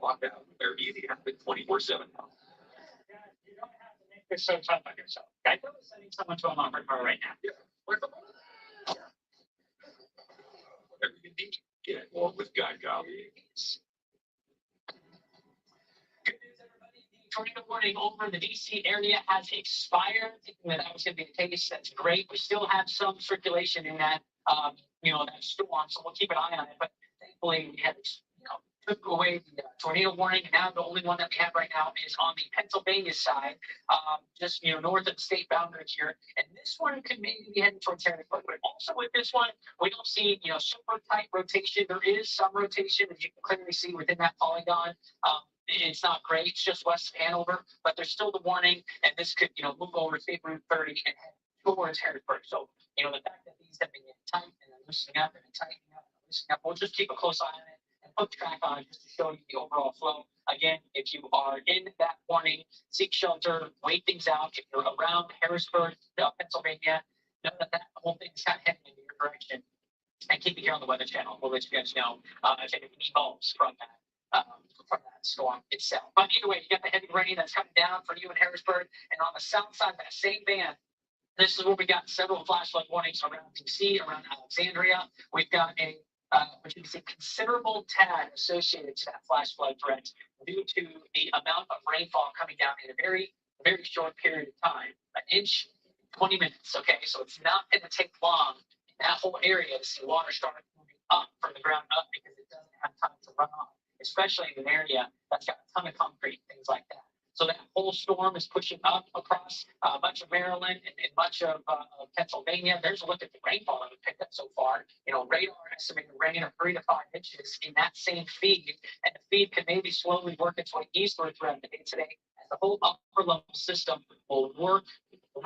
locked out. They're easy. Happen 24/7 now. You don't have You're so tough on yourself. I know I'm sending someone to a Montford bar right now. Whatever you need, get more with Guy Golly. Good news, everybody. The tornado warning over the DC area has expired. Thinking that was going to be the case. That's great. We still have some circulation in that, that storm, so we'll keep an eye on it. But thankfully, we had, took away the tornado warning. And now the only one that we have right now is on the Pennsylvania side, just, north of the state boundary here. And this one could maybe be heading towards Harrisburg. But also with this one, we don't see, super tight rotation. There is some rotation, as you can clearly see within that polygon. It's not great. It's just west of Hanover, but there's still the warning, and this could, move over State Route 30 and head towards Harrisburg. So, the fact that these have been getting tight and then loosening up and then tightening up and loosening up, we'll just keep a close eye on it and put track on it just to show you the overall flow. Again, if you are in that warning, seek shelter, wait things out. If you're around Harrisburg, Pennsylvania, know that whole thing's kind of heading in your direction. And keep it here on the Weather Channel. We'll let you guys know if anything evolves from that storm itself. But either way, you got the heavy rain that's coming down for you in Harrisburg, and on the south side of that same band, this is where we got several flash flood warnings around DC, around Alexandria. We've got which is a considerable tag associated to that flash flood threat due to the amount of rainfall coming down in a very, very short period of time, an inch, 20 minutes. Okay, so it's not going to take long in that whole area to see water start moving up from the ground up because it doesn't have time to run off, especially in an area that's got a ton of concrete, things like that. So that whole storm is pushing up across much of Maryland and much of Pennsylvania. There's a look at the rainfall that we've picked up so far. Radar estimated rain of 3 to 5 inches in that same feed, and the feed can maybe slowly work its way eastward throughout the day today as the whole upper level system will work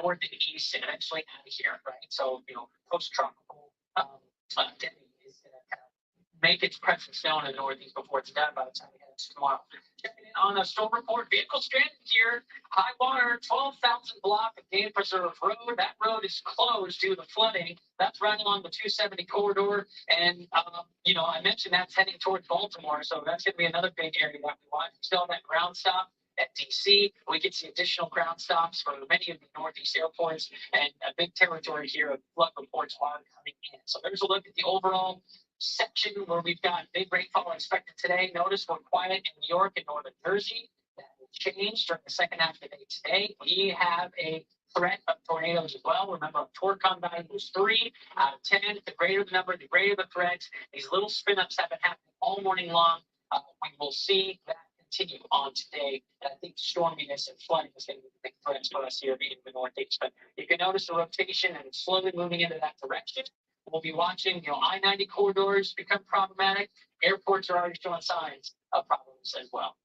north and east and eventually out of here, right? So, post-tropical Debbie is going to kind of make its presence known in the Northeast before it's done by the time we head to tomorrow. Checking in on a storm report, vehicle stranded here, high water, 12,000 block of Game Preserve Road. That road is closed due to the flooding. That's right along the 270 corridor. And, I mentioned that's heading towards Baltimore. So that's going to be another big area that we watch. We still have that ground stop at DC. We can see additional ground stops for many of the Northeast airports, and a big territory here of flood reports are coming in. So there's a look at the overall section where we've got big rainfall expected today. Notice we're quiet in New York and Northern Jersey. That will change during the second half of the day today. We have a threat of tornadoes as well. Remember, our Torcon value was 3 out of 10. The greater the number, the greater the threat. These little spin ups have been happening all morning long. We will see that continue on today. And I think storminess and flooding is going to be the big threats for us here being in the Northeast. But you can notice the rotation and it's slowly moving into that direction. We'll be watching, I-90 corridors become problematic. Airports are already showing signs of problems as well.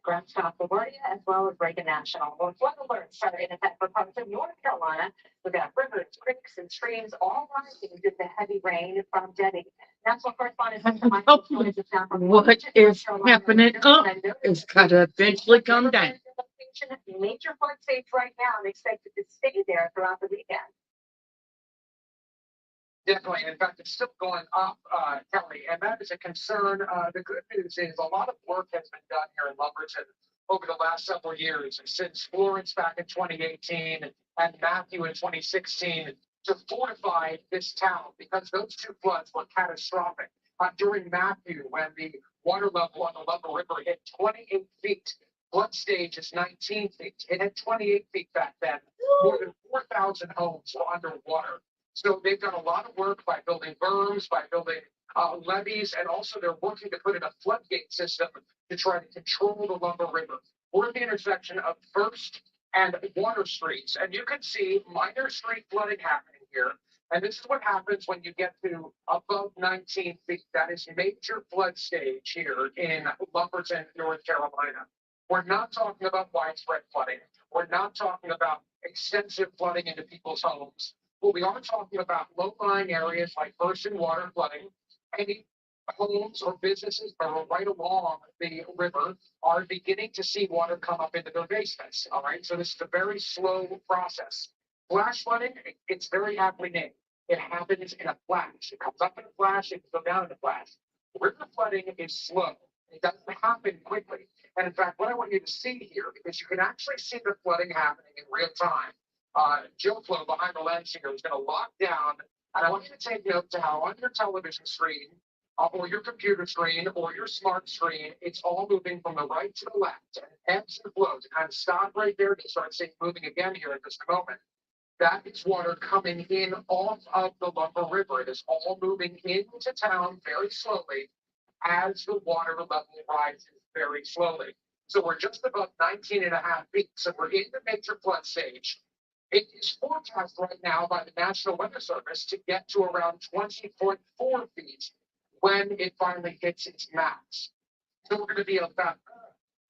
Ground stop LaGuardia as well as Reagan National. Well, flood alerts are in effect for parts of North Carolina. We've got rivers, creeks, and streams all rising due to the heavy rain from Debbie. National correspondent. What is happening up is gotta eventually come down. Major flood states right now and expected to stay there throughout the weekend. Definitely. In fact, it's still going up, Kelly, and that is a concern. The good news is a lot of work has been done here in Lumberton over the last several years, since Florence back in 2018 and Matthew in 2016, to fortify this town, because those two floods were catastrophic. During Matthew, when the water level on the Lumber River hit 28 feet, flood stage is 19 feet. It had 28 feet back then. More than 4,000 homes were underwater. So they've done a lot of work by building berms, by building levees, and also they're working to put in a floodgate system to try to control the Lumber River. We're at the intersection of First and Water Streets, and you can see minor street flooding happening here. And this is what happens when you get to above 19 feet. That is major flood stage here in Lumberton, North Carolina. We're not talking about widespread flooding. We're not talking about extensive flooding into people's homes. But we are talking about low-lying areas like First and Water flooding. Any homes or businesses that are right along the river are beginning to see water come up into their basements. All right, so this is a very slow process. Flash flooding, it's very aptly named. It happens in a flash. It comes up in a flash, it can go down in a flash. River flooding is slow. It doesn't happen quickly. And in fact, what I want you to see here, because you can actually see the flooding happening in real time. Joe Flo behind the lens here is going to lock down, and I want you to take note to how on your television screen, or your computer screen, or your smart screen, it's all moving from the right to the left, and it ebbs and flows. To kind of stop right there to start seeing moving again here in just a moment. That is water coming in off of the Lumber River. It is all moving into town very slowly as the water level rises very slowly. So we're just about 19.5 feet. So we're in the major flood stage. It is forecast right now by the National Weather Service to get to around 20.4 feet when it finally hits its max. So we're going to be about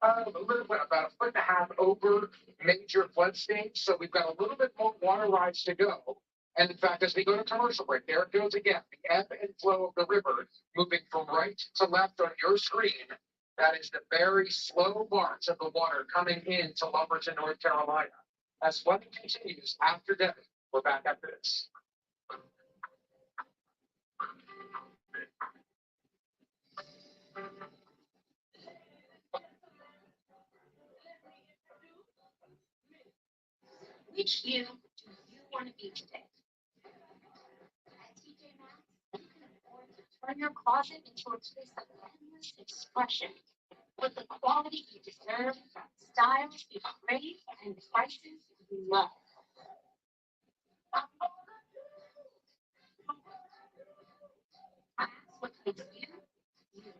a little bit, about 1.5 feet over major flood stage. So we've got a little bit more water rise to go. And in fact, as we go to commercial break, there it goes again. The ebb and flow of the river moving from right to left on your screen. That is the very slow march of the water coming into Lumberton, North Carolina. As flooding continues after Debbie, we're back after this. Which you do you want to be today? At TJ Maxx, you can afford to turn your closet into a place of endless expression with the quality you deserve, styles you crave, and prices you love. That's what makes you you.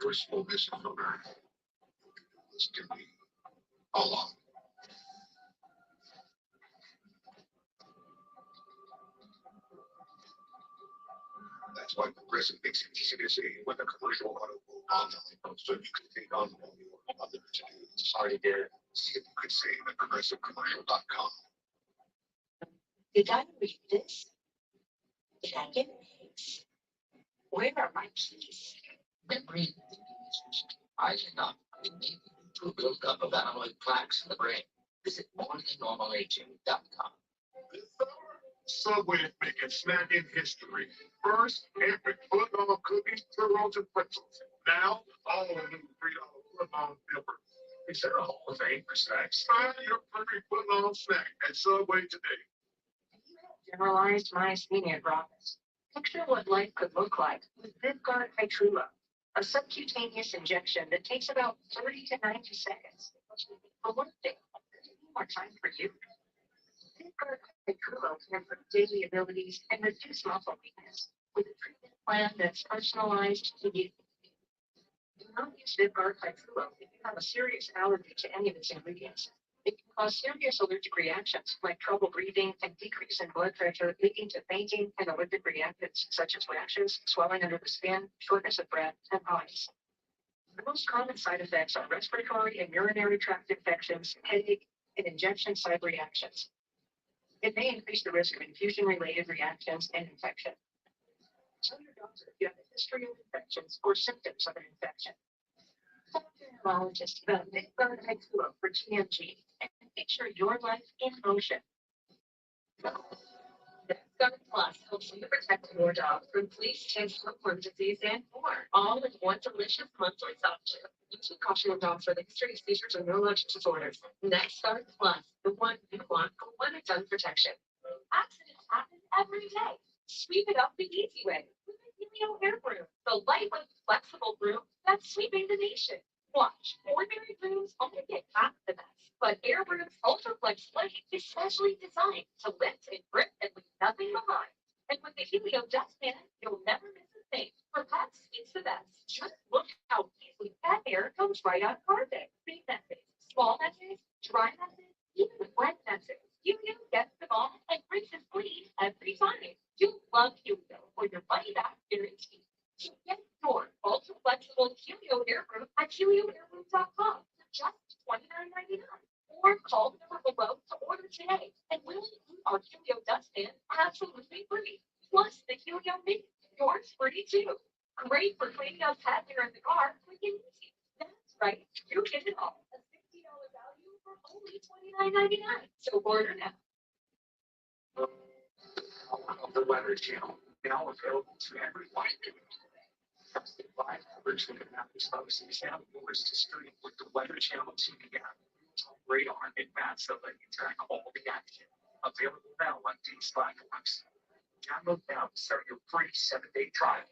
Your small business owner. This can be a lot. That's why Progressive makes it easy to save with a commercial auto quote online, so you can take on all your other to-dos. Sorry, dear. See if you could save at progressivecommercial.com. Did I read this? Did I get pigs? Where are my keys? Memory I enough. We need to build up of amyloid plaques in the brain. Visit morethannormalaging.com. Subway is making snacking history. First, epic foot-long cookies, churros, and pretzels. Now, all new $3 foot-long dippers. Is there a Hall of Fame for snacks? Find your perfect foot-long snack at Subway today. Generalized myasthenia gravis. Picture what life could look like with Vyvgart Hytrulo, a subcutaneous injection that takes about 30 to 90 seconds. For one thing, more time for you. Vyvgart Hytrulo can improve daily abilities and reduce muscle weakness with a treatment plan that's personalized to you. Do not use Vyvgart Hytrulo if you have a serious allergy to any of its ingredients. It can cause serious allergic reactions like trouble breathing and decrease in blood pressure, leading to fainting and allergic reactions such as rashes, swelling under the skin, shortness of breath, and eyes. The most common side effects are respiratory and urinary tract infections, headache, and injection site reactions. It may increase the risk of infusion-related reactions and infection. Tell your doctor if you have a history of infections or symptoms of an infection. Talk to your neurologist about Vyvgart Hytrulo for GMG and picture your life in motion. Vyvgart Plus helps you protect your dog from fleas, ticks, hookworm disease, and more, all in one delicious monthly option. You should caution your dog for the history of seizures or neurologic disorders. Vyvgart Plus, the one you want for one and done protection. Accidents happen every day. Sweep it up the easy way with a Helio Air Broom, the lightweight, flexible broom that's sweeping the nation. Watch, ordinary brooms only get half the mess, but Air Broom's Ultraflex blade is specially designed to lift and grip and leave nothing behind. And with the Helio Dustpan, you'll never miss a thing. For pets, it's the best. Just look how easily pet hair comes right on carpet. Big messes, small messes, dry messes, even wet messes. Helio gets them all and brings his bleed every time. You'll love Helio for your money back guarantee. So get your ultra flexible Helio Air Broom at helioairbroom.com for just $29.99. Or call the number below to order today, and we'll include our Helio Dustpan absolutely free. Plus the Helio Mini, yours free too. Great for cleaning up cat hair in the car, quick and easy. That's right, you get it all. A $60 value for only $29.99. So order now. Weather Channel, now available to everyone. Trusted live coverage of the mountains folks and channel viewers to stream with the Weather Channel TV app. Radar and map so that you track all the action. Available now on these platforms. Download now to start your free 7-day trial.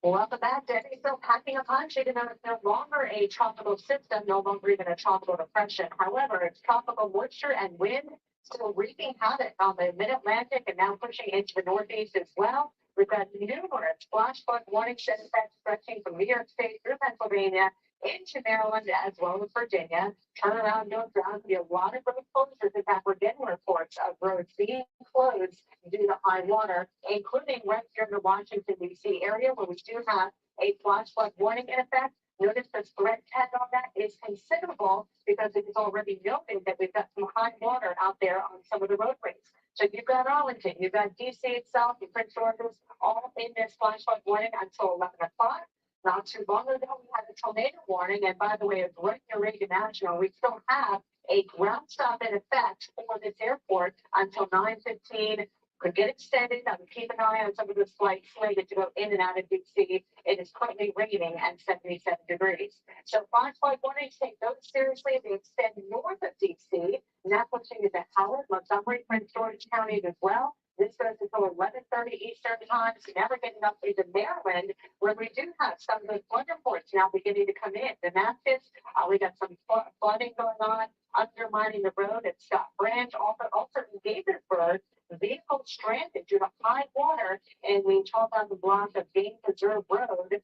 Welcome back. Debbie still packing a punch, even though it's no longer a tropical system, no longer even a tropical depression. However, its tropical moisture and wind still wreaking havoc on the mid-Atlantic and now pushing into the Northeast as well. We've got numerous flash flood warnings in effect stretching from New York State through Pennsylvania into Maryland as well as Virginia. Turn around, no ground. Be a lot of road closures. In fact, we're getting reports of roads being closed due to high water, including right here in the Washington, D.C. area where we do have a flash flood warning in effect. Notice the threat tag on that is considerable because it is already noted that we've got some high water out there on some of the roadways. So you've got Arlington, you've got DC itself, your Prince George's, all in this flash flood warning until 11 o'clock. Not too long ago, we had a tornado warning, and by the way, it's right near Reagan National. We still have a ground stop in effect for this airport until 9:15. Could get extended. Keep an eye on some of the flights slated to go in and out of DC. It is currently raining and 77 degrees. So flash flood warnings, take those seriously. They extend north of DC. And that's what's into Howard, Montgomery, Prince George counties as well. This goes until 11:30 Eastern time. So now we're getting up into Maryland, where we do have some of the flood reports now beginning to come in. Damascus, we got some flooding going on, undermining the road at Scott Branch, also in Gaithersburg. Vehicle stranded due to high water in the 12,000 block of Game Preserve Road.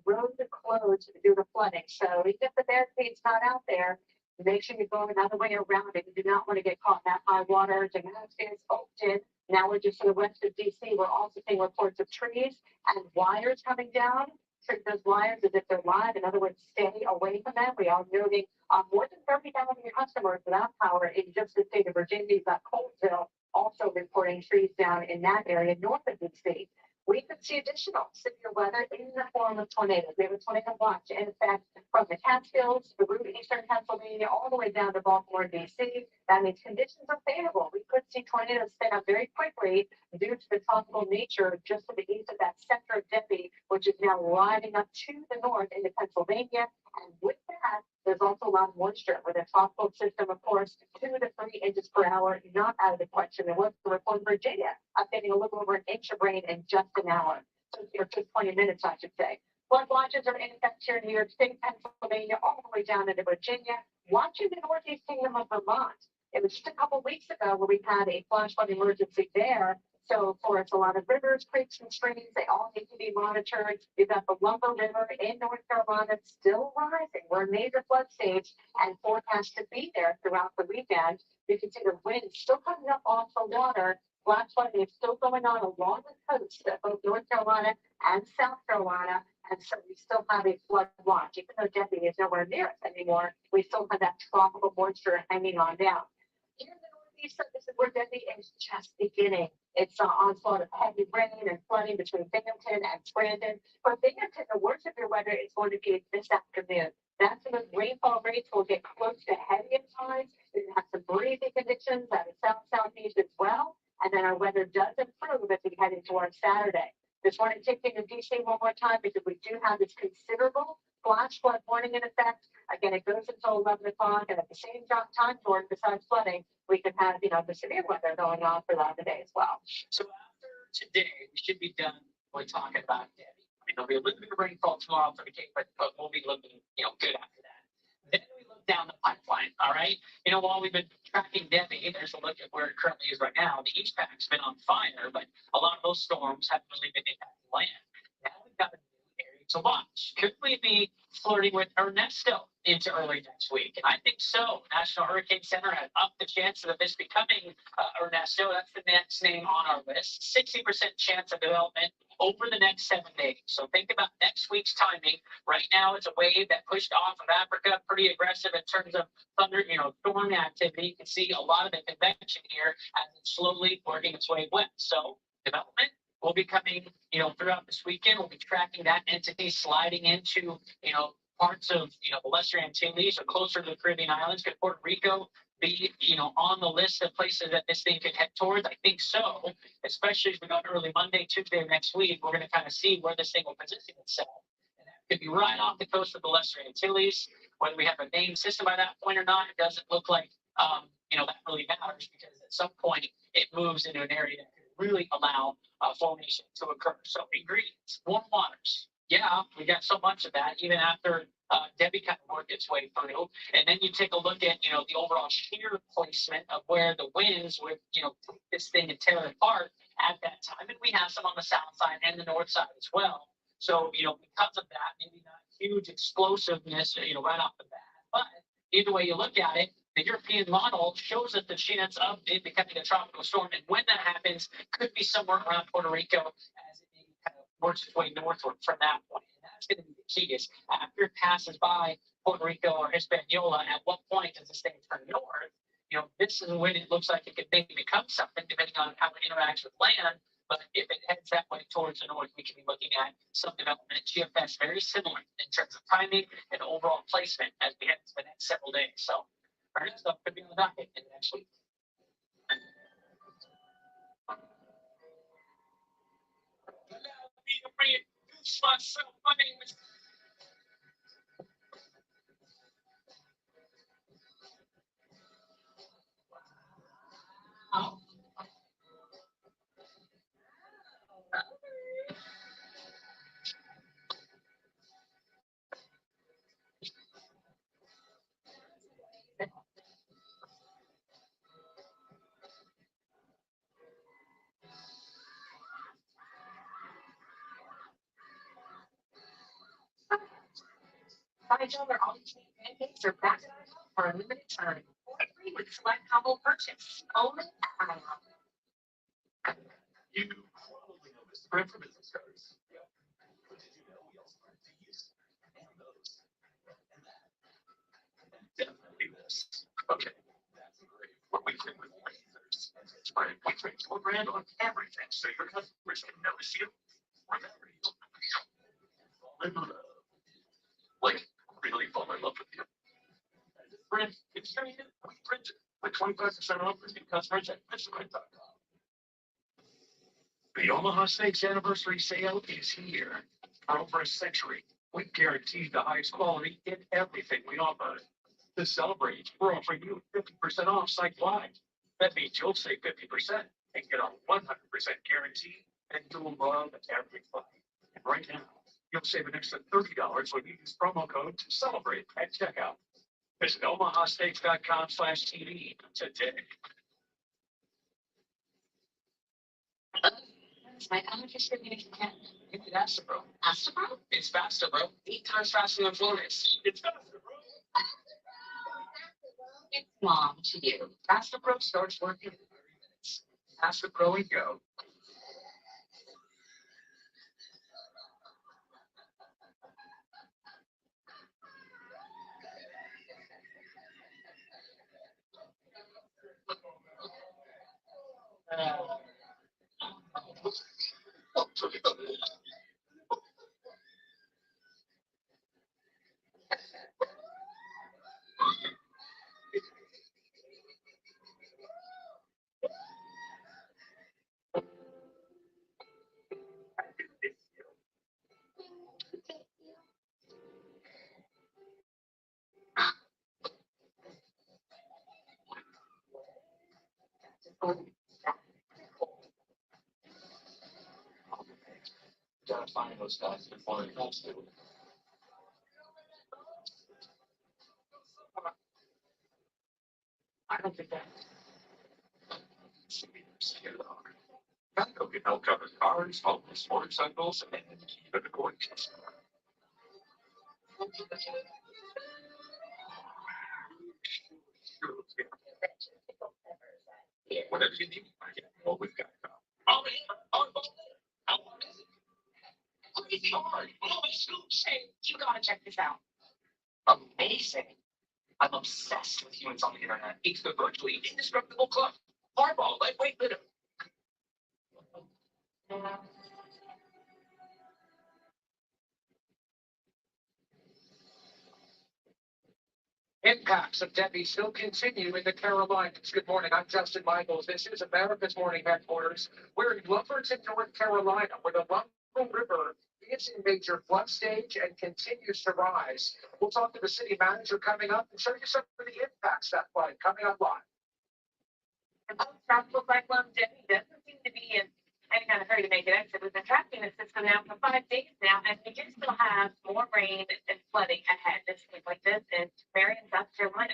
Road closed due to flooding. So even if the barricade's not out there, make sure you go another way around it. You do not want to get caught in that high water. Damascus, Oakton. Now we're just to the west of DC. We're also seeing reports of trees and wires coming down. Treat those wires as if they're live. In other words, stay away from them. We are noting more than 30,000 customers without power in just the state of Virginia. You've got Colesville also reporting trees down in that area north of DC. We could see additional severe weather in the form of tornadoes. We have a tornado watch in effect from the Catskills, the route eastern Pennsylvania, all the way down to Baltimore, DC. That means conditions are favorable. We could see tornadoes spin up very quickly due to the tropical nature just to the east of that center of Debbie, which is now riding up to the north into Pennsylvania. And with that, there's also a lot of moisture with a tropical system, of course, 2 to 3 inches per hour, not out of the question. There was the report in Virginia, getting a little over an inch of rain in just an hour. So here, just 20 minutes, I should say. Flood watches are in effect here in New York State, Pennsylvania, all the way down into Virginia. Watching the Northeast Kingdom of Vermont. It was just a couple weeks ago where we had a flash flood emergency there. So, of course, a lot of rivers, creeks, and streams, they all need to be monitored. You've got the Lumber River in North Carolina still rising. We're a major flood stage and forecast to be there throughout the weekend. You can see the wind still coming up off the water. Flash flooding is still going on along the coast of both North Carolina and South Carolina. And so we still have a flood watch. Even though Debbie is nowhere near us anymore, we still have that tropical moisture hanging on down. Here in the Northeast, so this is where Debbie is just beginning. It's an onslaught of heavy rain and flooding between Binghamton and Scranton. For Binghamton, the worst of your weather is going to be this afternoon. That's when the rainfall rates will get close to heavy at times. We have some breezy conditions out of southeast as well. And then our weather does improve as we head into our Saturday. Just want to kick into DC one more time because we do have this considerable flash flood warning in effect. Again, it goes until 11 o'clock, and at the same time, Jordan, besides flooding, we could have, the severe weather going on for the day as well. So after today, we should be done with talking about Debbie. I mean, there'll be a little bit of rainfall tomorrow for the Cape, but we'll be looking, good after that. Then we look down the pipeline, all right? While we've been tracking Debbie, there's a look at where it currently is right now. The East Pack's been on fire, but a lot of those storms haven't really been impacting land. Now we've got a new area to watch. Could we be flirting with Ernesto into early next week? And I think so. National Hurricane Center has upped the chances of this becoming Ernesto. That's the next name on our list. 60% chance of development over the next 7 days. So think about next week's timing. Right now, it's a wave that pushed off of Africa, pretty aggressive in terms of thunder, storm activity. You can see a lot of the convection here as it's slowly working its way west. So development will be coming, throughout this weekend. We'll be tracking that entity sliding into, parts of, the Lesser Antilles or closer to the Caribbean islands. Could Puerto Rico be, on the list of places that this thing could head towards? I think so, especially as we go early Monday, Tuesday of next week. We're going to kind of see where this thing will position itself. And that could be right off the coast of the Lesser Antilles. Whether we have a named system by that point or not, it doesn't look like, that really matters, because at some point it moves into an area that could really allow formation to occur. So ingredients, warm waters. Yeah, we got so much of that even after Debbie kind of worked its way through. And then you take a look at, the overall shear placement of where the winds would, take this thing and tear it apart at that time. And we have some on the south side and the north side as well. So, because of that, maybe not huge explosiveness, right off the bat. But either way you look at it, the European model shows us the chance of it becoming a tropical storm. And when that happens, could be somewhere around Puerto Rico as it maybe kind of works its way northward from that point. And that's going to be the key, is after it passes by Puerto Rico or Hispaniola, at what point does this thing turn north? This is when it looks like it could maybe become something, depending on how it interacts with land. But if it heads that way towards the north, we can be looking at some development at GFS very similar in terms of timing and overall placement as we head to the next several days. So Ernesto could be on the docket in the next week. Allow me to reintroduce myself. My name is $5 all-you-can-eat pancakes are back in our home for a limited time. Or free with select combo purchase. Only at IHOP. You probably know Mr. Brent from business cards. Yeah. But did you know we also have these and those and that? And definitely this. Okay, that's great. What we think with lasers. That's right. We print your brand on everything so your customers can notice you, remember you, fall in love. Like, really fall in love with you. Brent, it's your we print it with 25% off for new customers at MrBrent.com. The Omaha Steaks anniversary sale is here. For over a century, we've guaranteed the highest quality in everything we offer. To celebrate, we're offering you 50% off site-wide. That means you'll save 50% and get a 100% guarantee, and you'll love every bite. And right now, you'll save an extra $30 when you use promo code to celebrate at checkout. Visit omahasteaks.com/TV today. My own distributing cat. You did Astro. Astro? It's faster, bro. 8 times faster than Flores. It's faster, bro. It's mom to you. Astro Pro starts working in 30 minutes. Astro Pro and go. to find those guys before it comes to. I don't think that. Geico can help cover cars, homes, motorcycles, and even the court case. Whatever you need, I can go with Geico. Oh, how is it? Crazy hard. Oh, Hey, you gotta check this out. amazing. I'm obsessed with humans on the internet. It's the virtually indestructible club. Hardball, lightweight litter. Impacts of Debbie still continue in the Carolinas. Good morning, I'm Justin Michaels. This is America's Morning Headquarters. We're in Lumberton, North Carolina, where the Lumber River is in major flood stage and continues to rise. We'll talk to the city manager coming up and show you some of the impacts that flood coming up live. The tropical cyclone Debbie doesn't seem to be in any kind of hurry to make an exit. We've been tracking the system now for 5 days now, and we do still have more rain and flooding ahead this week like this in Marion, South Carolina.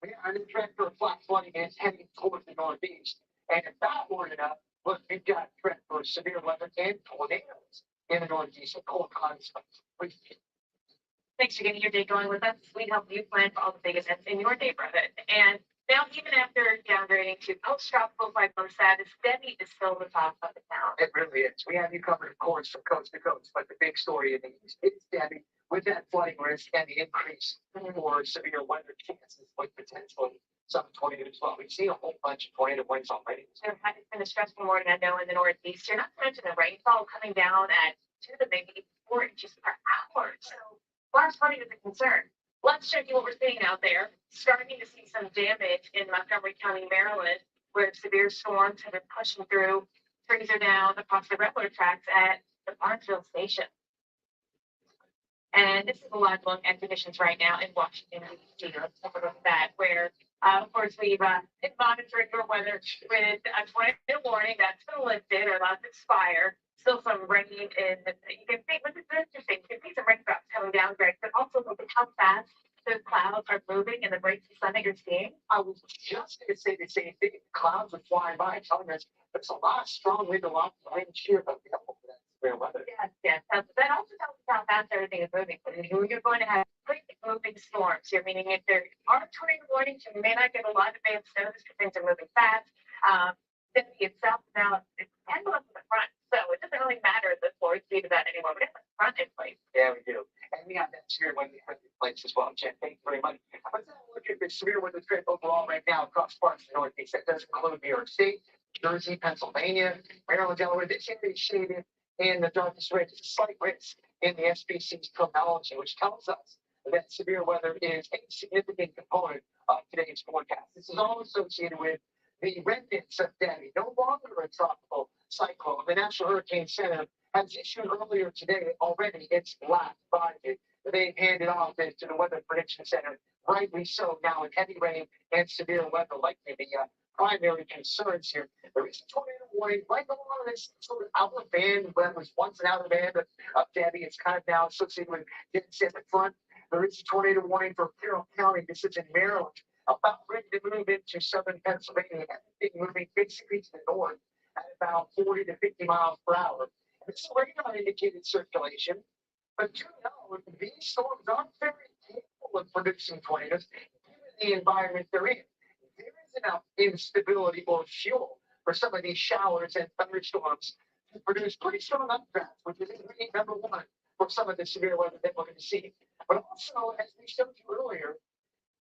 We are in threat for flash flooding is heading towards the northeast. And if that weren't enough, look, we've got threat for severe weather and tornadoes in the northeast. So cold climates. Thanks for getting your day going with us. We help you plan for all the big events in your neighborhood. And now, even after downgrading to post-tropical cyclone status, Debbie is still the top of the town. It really is. We have you covered, of course, from coast to coast. But the big story in the east is Debbie with that flooding risk and the increase for severe weather chances with potentially some tornadoes. Well, we've seen a whole bunch of tornado winds already. It's been a stressful morning, I know, in the northeast. Not to mention the rainfall coming down at 2 to maybe 4 inches per hour. So flash flooding is a concern. Let's show you what we're seeing out there. Starting to see some damage in Montgomery County, Maryland, where severe storms have been pushing through. Trees are down across the railroad tracks at the Barnesville station. And this is a live look at conditions right now in Washington, D.C. Let's talk about that, where, of course, we've been monitoring your weather with a tornado warning that's been lifted or allowed to expire. Still some rain in, you can see, this is interesting, you can see some raindrops coming down, Greg, but also look at how fast those clouds are moving and the breaks of sun that you're seeing. I was just going to say the same thing. Clouds are flying by, telling us there's a lot of strong wind, a lot of rain shear, but we have for that severe weather. Yes. That also tells us how fast everything is moving. You're going to have quick moving storms here, meaning if there are tornado warnings, you may not get a lot of advance notice because things are moving fast. Debbie itself now, it's handled up in the front, so it doesn't really matter the floor speed of that anymore. We have the front in place. Yeah, we do. And we have that severe weather in place as well, Jen. Thank you very much. But then look at the severe weather threat overall right now across parts of the Northeast. That does include New York State, Jersey, Pennsylvania, Maryland, Delaware. This area is shaded in the darkest red. It's a slight risk in the SPC's terminology, which tells us that severe weather is a significant component of today's forecast. This is all associated with the remnants of Debbie, no longer a tropical cyclone. The National Hurricane Center has issued earlier today already its last budget. They handed off it to the Weather Prediction Center, rightly so now with heavy rain and severe weather likely the primary concerns here. There is a tornado warning right along this sort of outer band that was once an outer band of Debbie. It's kind of now associated with it's at the front. There is a tornado warning for Carroll County. This is in Maryland, about ready to move into southern Pennsylvania. Everything moving basically to the north at about 40 to 50 miles per hour. And this is radar indicated circulation. But you know, these storms aren't very capable of producing tornadoes given the environment they're in. There is enough instability or fuel for some of these showers and thunderstorms to produce pretty strong updrafts, which is ingredient number one for some of the severe weather that we're going to see. But also, as we showed you earlier,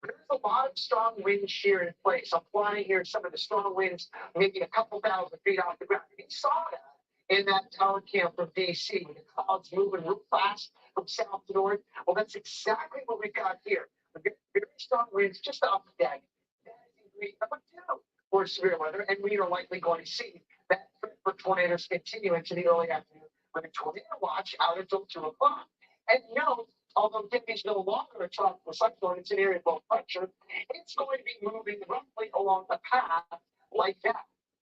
there's a lot of strong wind shear in place. I'm flying here some of the strong winds, maybe a couple thousand feet off the ground. We saw that in that tower cam from DC. The clouds moving real fast from south to north. Well, that's exactly what we got here. We get very strong winds just off the deck. That is ingredient number two for severe weather, and we are likely going to see that for tornadoes continue into the early afternoon with a tornado watch out until 2 o'clock. And although Debbie's no longer a tropical cyclone, it's an area of low pressure, it's going to be moving roughly along the path like that.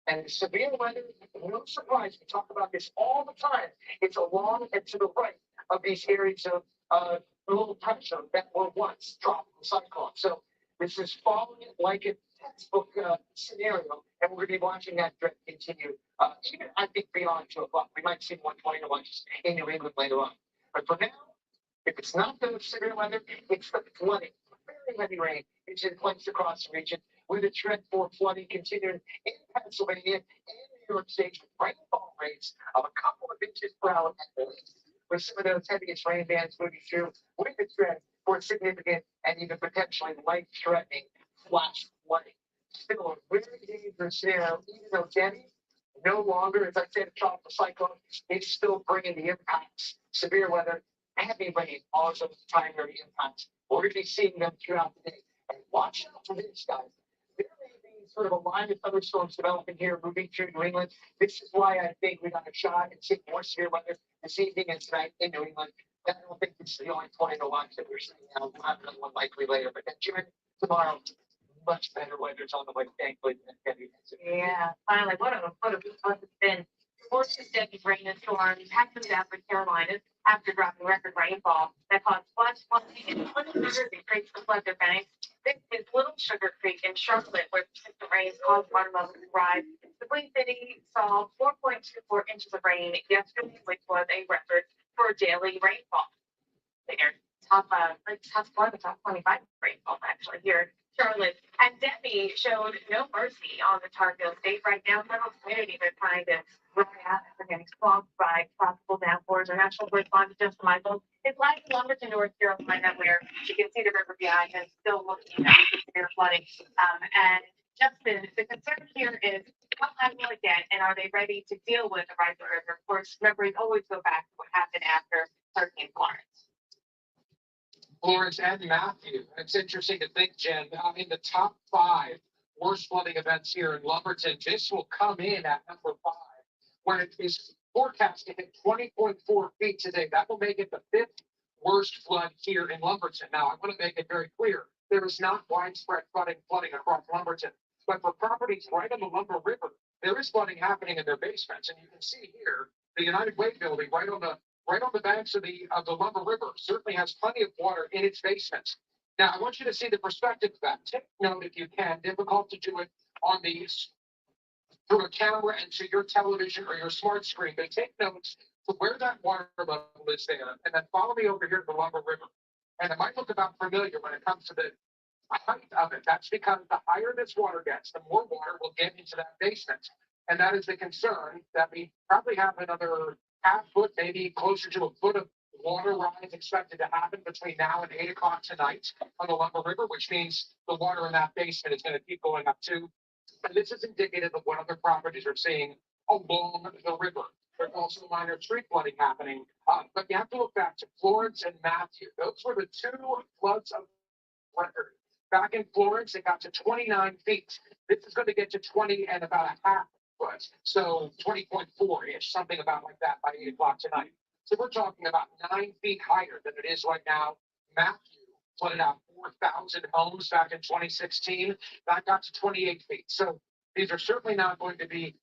And severe weather, no surprise, we talk about this all the time. It's along and to the right of these areas of low pressure that were once tropical cyclones. So this is following it like a textbook scenario, and we're going to be watching that trend continue. Even I think beyond 2 o'clock, we might see 120 watches in New England later on. But for now, if it's not the severe weather, it's the flooding. Very heavy rain is in place across the region, with a trend for flooding continuing in Pennsylvania and New York State, with rainfall rates of a couple of inches per hour at least, with some of those heaviest rain bands moving through with the trend for significant and even potentially life-threatening flash flooding. Still a very dangerous scenario, even though Denny no longer, as I said, a tropical cyclone, it's still bringing the impacts, severe weather, heavy rain, also primary impacts. We're going to be seeing them throughout the day. And watch out for this, guys. There may be sort of a line of thunderstorms developing here, moving through New England. This is why I think we got a shot and see more severe weather this evening and tonight in New England. I don't think this is the only tornado watch that we're seeing now. We'll have another one likely later, but then June, tomorrow, much better weather's on the way, thankfully. Yeah, finally, what a month it's been. More consecutive rain and storms have moved out for Carolinas after dropping record rainfall that caused flash flooding in Clinton, New Jersey, creeks to flood their banks. This is Little Sugar Creek in Charlotte, where persistent rains caused water levels to rise. The Queen City saw 4.24 inches of rain yesterday, which was a record for daily rainfall. They're top 25 rainfall actually here in Charlotte. And Debbie showed no mercy on the Tar Heel State. Right now, several communities are trying to dry out after getting swamped by tropical downpours. Our national correspondent Justin Michaels is live in Lumberton, North Carolina, where you can see the river behind and still looking at the severe flooding. And Justin, the concern here is how high will it get, and are they ready to deal with the rising river? Of course, memories always go back to what happened after Hurricane Florence. Florence and Matthew. It's interesting to think, Jen, in the top 5 worst flooding events here in Lumberton, this will come in at number 5, when it is forecast to hit 20.4 feet today. That will make it the 5th worst flood here in Lumberton. Now, I want to make it very clear, there is not widespread flooding across Lumberton, but for properties right on the Lumber River, there is flooding happening in their basements. And you can see here, the United Way building right on the banks of the Lumber River certainly has plenty of water in its basement. Now, I want you to see the perspective of that. Take note if you can. Difficult to do it on these through a camera and to your television or your smart screen, but take notes to where that water level is there, and then follow me over here to the Lumber River. And it might look about familiar when it comes to the height of it. That's because the higher this water gets, the more water will get into that basement. And that is the concern, that we probably have another half foot, maybe closer to a foot of water rise expected to happen between now and 8 o'clock tonight on the Lumber River, which means the water in that basement is going to keep going up too. And this is indicative of what other properties are seeing along the river. There's also minor street flooding happening. But you have to look back to Florence and Matthew. Those were the 2 floods of record. Back in Florence, it got to 29 feet. This is going to get to 20 and about a half foot. So 20.4-ish, something about like that by 8 o'clock tonight. So we're talking about 9 feet higher than it is right now. Matthew flooded out 4,000 homes back in 2016. That got to 28 feet. So these are certainly not going to be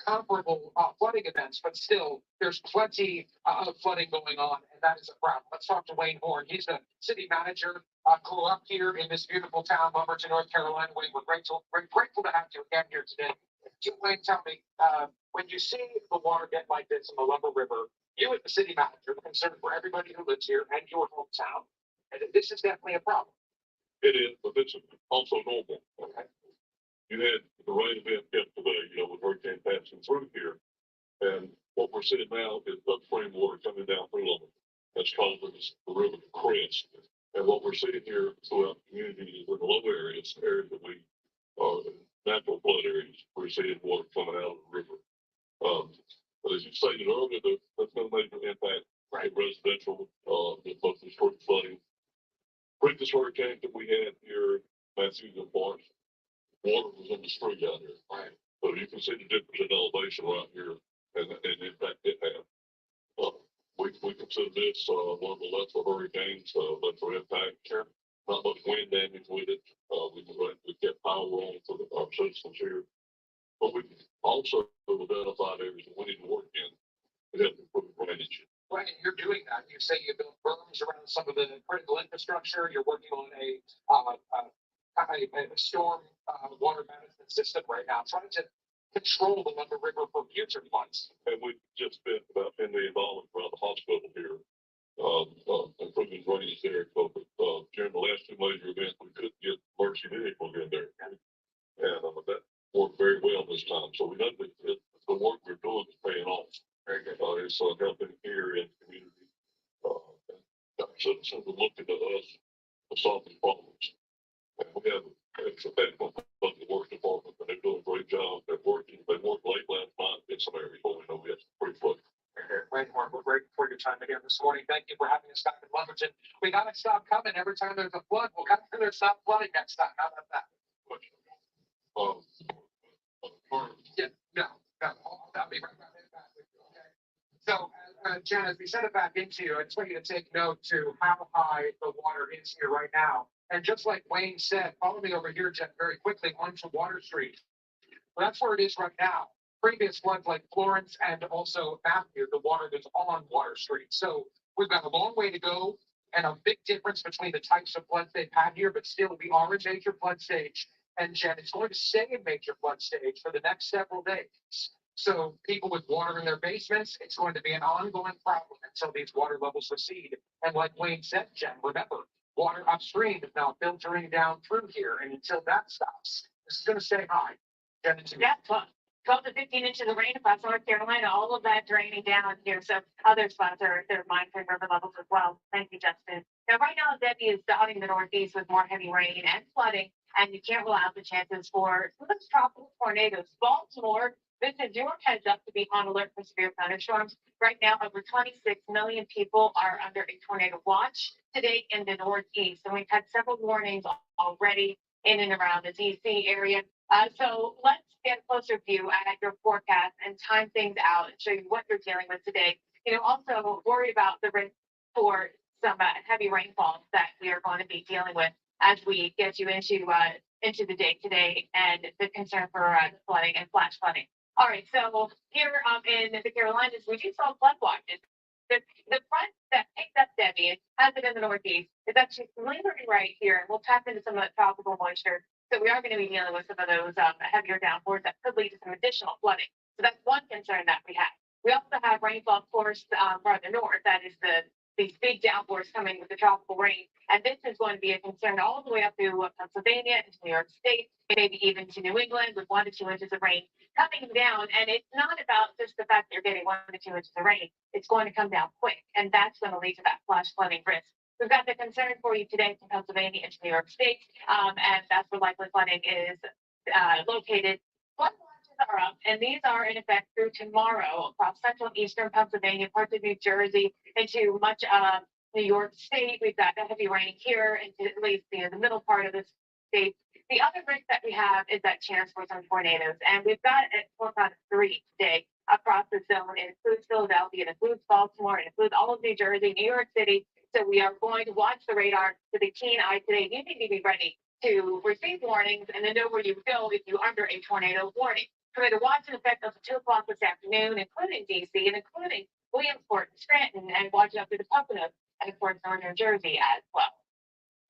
comparable flooding events, but still, there's plenty of flooding going on, and that is a problem. Let's talk to Wayne Horn. He's the city manager, grew up here in this beautiful town, Lumberton, North Carolina. Wayne, we're grateful to have you again here today. Wayne, tell me, when you see the water get like this in the Lumber River, you as the city manager are concerned for everybody who lives here and your hometown. And this is definitely a problem. It is, but it's also normal. Okay. You had the rain event yesterday, with hurricane passing through here. And what we're seeing now is upstream water coming down through Lumberton. That's causing the river to crest. And what we're seeing here throughout the community is in the low areas that we are natural flood areas, we're seeing water coming out of the river. But as you stated earlier, that's going to make an impact on residential, mostly short flooding. Previous hurricane that we had here, Matthew and Florence, water was in the street out here. Right. So you can see the difference in elevation right here, and the impact it had. We consider this one of the lesser hurricanes, lesser impact. Sure. Not much wind damage with it. We kept power on for our citizens here. But we also identified areas that we need to work in. We have to improve drainage. Right, and you're doing that. You say you built berms around some of the critical infrastructure. You're working on a storm water management system right now, trying to control the Lumber River for future floods. And we just spent about $10 million around the hospital here, improving drainage there. So, during the last two major events, we couldn't get emergency vehicles in there. And, that worked very well this time. So we know that the work we're doing is paying off. It's helping here in the community. Our citizens are looking to us to solve these problems. And we have, it's a technical, but the work department, and they're doing a great job. They worked late last night in some areas, but we know we have some pretty flood. Right, Mark, we're grateful for your time again this morning. Thank you for having us back in Lumberton. We gotta stop coming every time there's a flood. We'll have to stop flooding next time. How about that? Yeah, no, I'll be right back with you, okay? So, Jen, as we send it back into you, I just want you to take note to how high the water is here right now. And just like Wayne said, follow me over here, Jen, very quickly onto Water Street. Well, that's where it is right now. Previous floods like Florence and also Matthew, the water that's on Water Street. So we've got a long way to go and a big difference between the types of floods they've had here, but still we are in major flood stage. And Jen, it's going to stay in major flood stage for the next several days. So people with water in their basements, it's going to be an ongoing problem until these water levels recede. And like Wayne said, Jen, remember, water upstream is now filtering down through here. And until that stops, this is going to stay high. Jen, it's Yeah, 12 to 15 inches of rain across North Carolina, all of that draining down here. So other spots are monitoring river levels as well. Thank you, Justin. Now, right now, Debbie is dotting the Northeast with more heavy rain and flooding, and you can't rule out the chances for some tropical tornadoes. Baltimore, this is your heads up to be on alert for severe thunderstorms. Right now, over 26 million people are under a tornado watch today in the Northeast. And we've had several warnings already in and around the DC area. So let's get a closer view at your forecast and time things out and show you what you're dealing with today. Also worried about the risk for some heavy rainfalls that we are going to be dealing with as we get you into the day today, and the concern for flooding and flash flooding. All right, so here in the Carolinas, we do saw flood watches. The front that picked up Debbie and has it in the Northeast is actually lingering right here, and we'll tap into some of the tropical moisture. So we are going to be dealing with some of those heavier downpours that could lead to some additional flooding. So that's one concern that we have. We also have rainfall, of course, farther north. That is these big downpours coming with the tropical rain. And this is going to be a concern all the way up to Pennsylvania, into New York State, maybe even to New England with 1 to 2 inches of rain coming down. And it's not about just the fact that you're getting 1 to 2 inches of rain. It's going to come down quick. And that's going to lead to that flash flooding risk. We've got the concern for you today from Pennsylvania into New York State, and that's where likely flooding is located. Flood watches are up, and these are in effect through tomorrow across central and eastern Pennsylvania, parts of New Jersey, into much of New York State. We've got the heavy rain here into at least the middle part of the state. The other risk that we have is that chance for some tornadoes, and we've got at 4.3 today across the zone. It includes Philadelphia, it includes Baltimore, it includes all of New Jersey, New York City. So we are going to watch the radar with a keen eye today. You need to be ready to receive warnings and then know where you go if you're under a tornado warning. Tornado watch in effect until 2 o'clock this afternoon, including DC and including Williamsport and Scranton, and watching up to the Poconos and of course northern Jersey as well.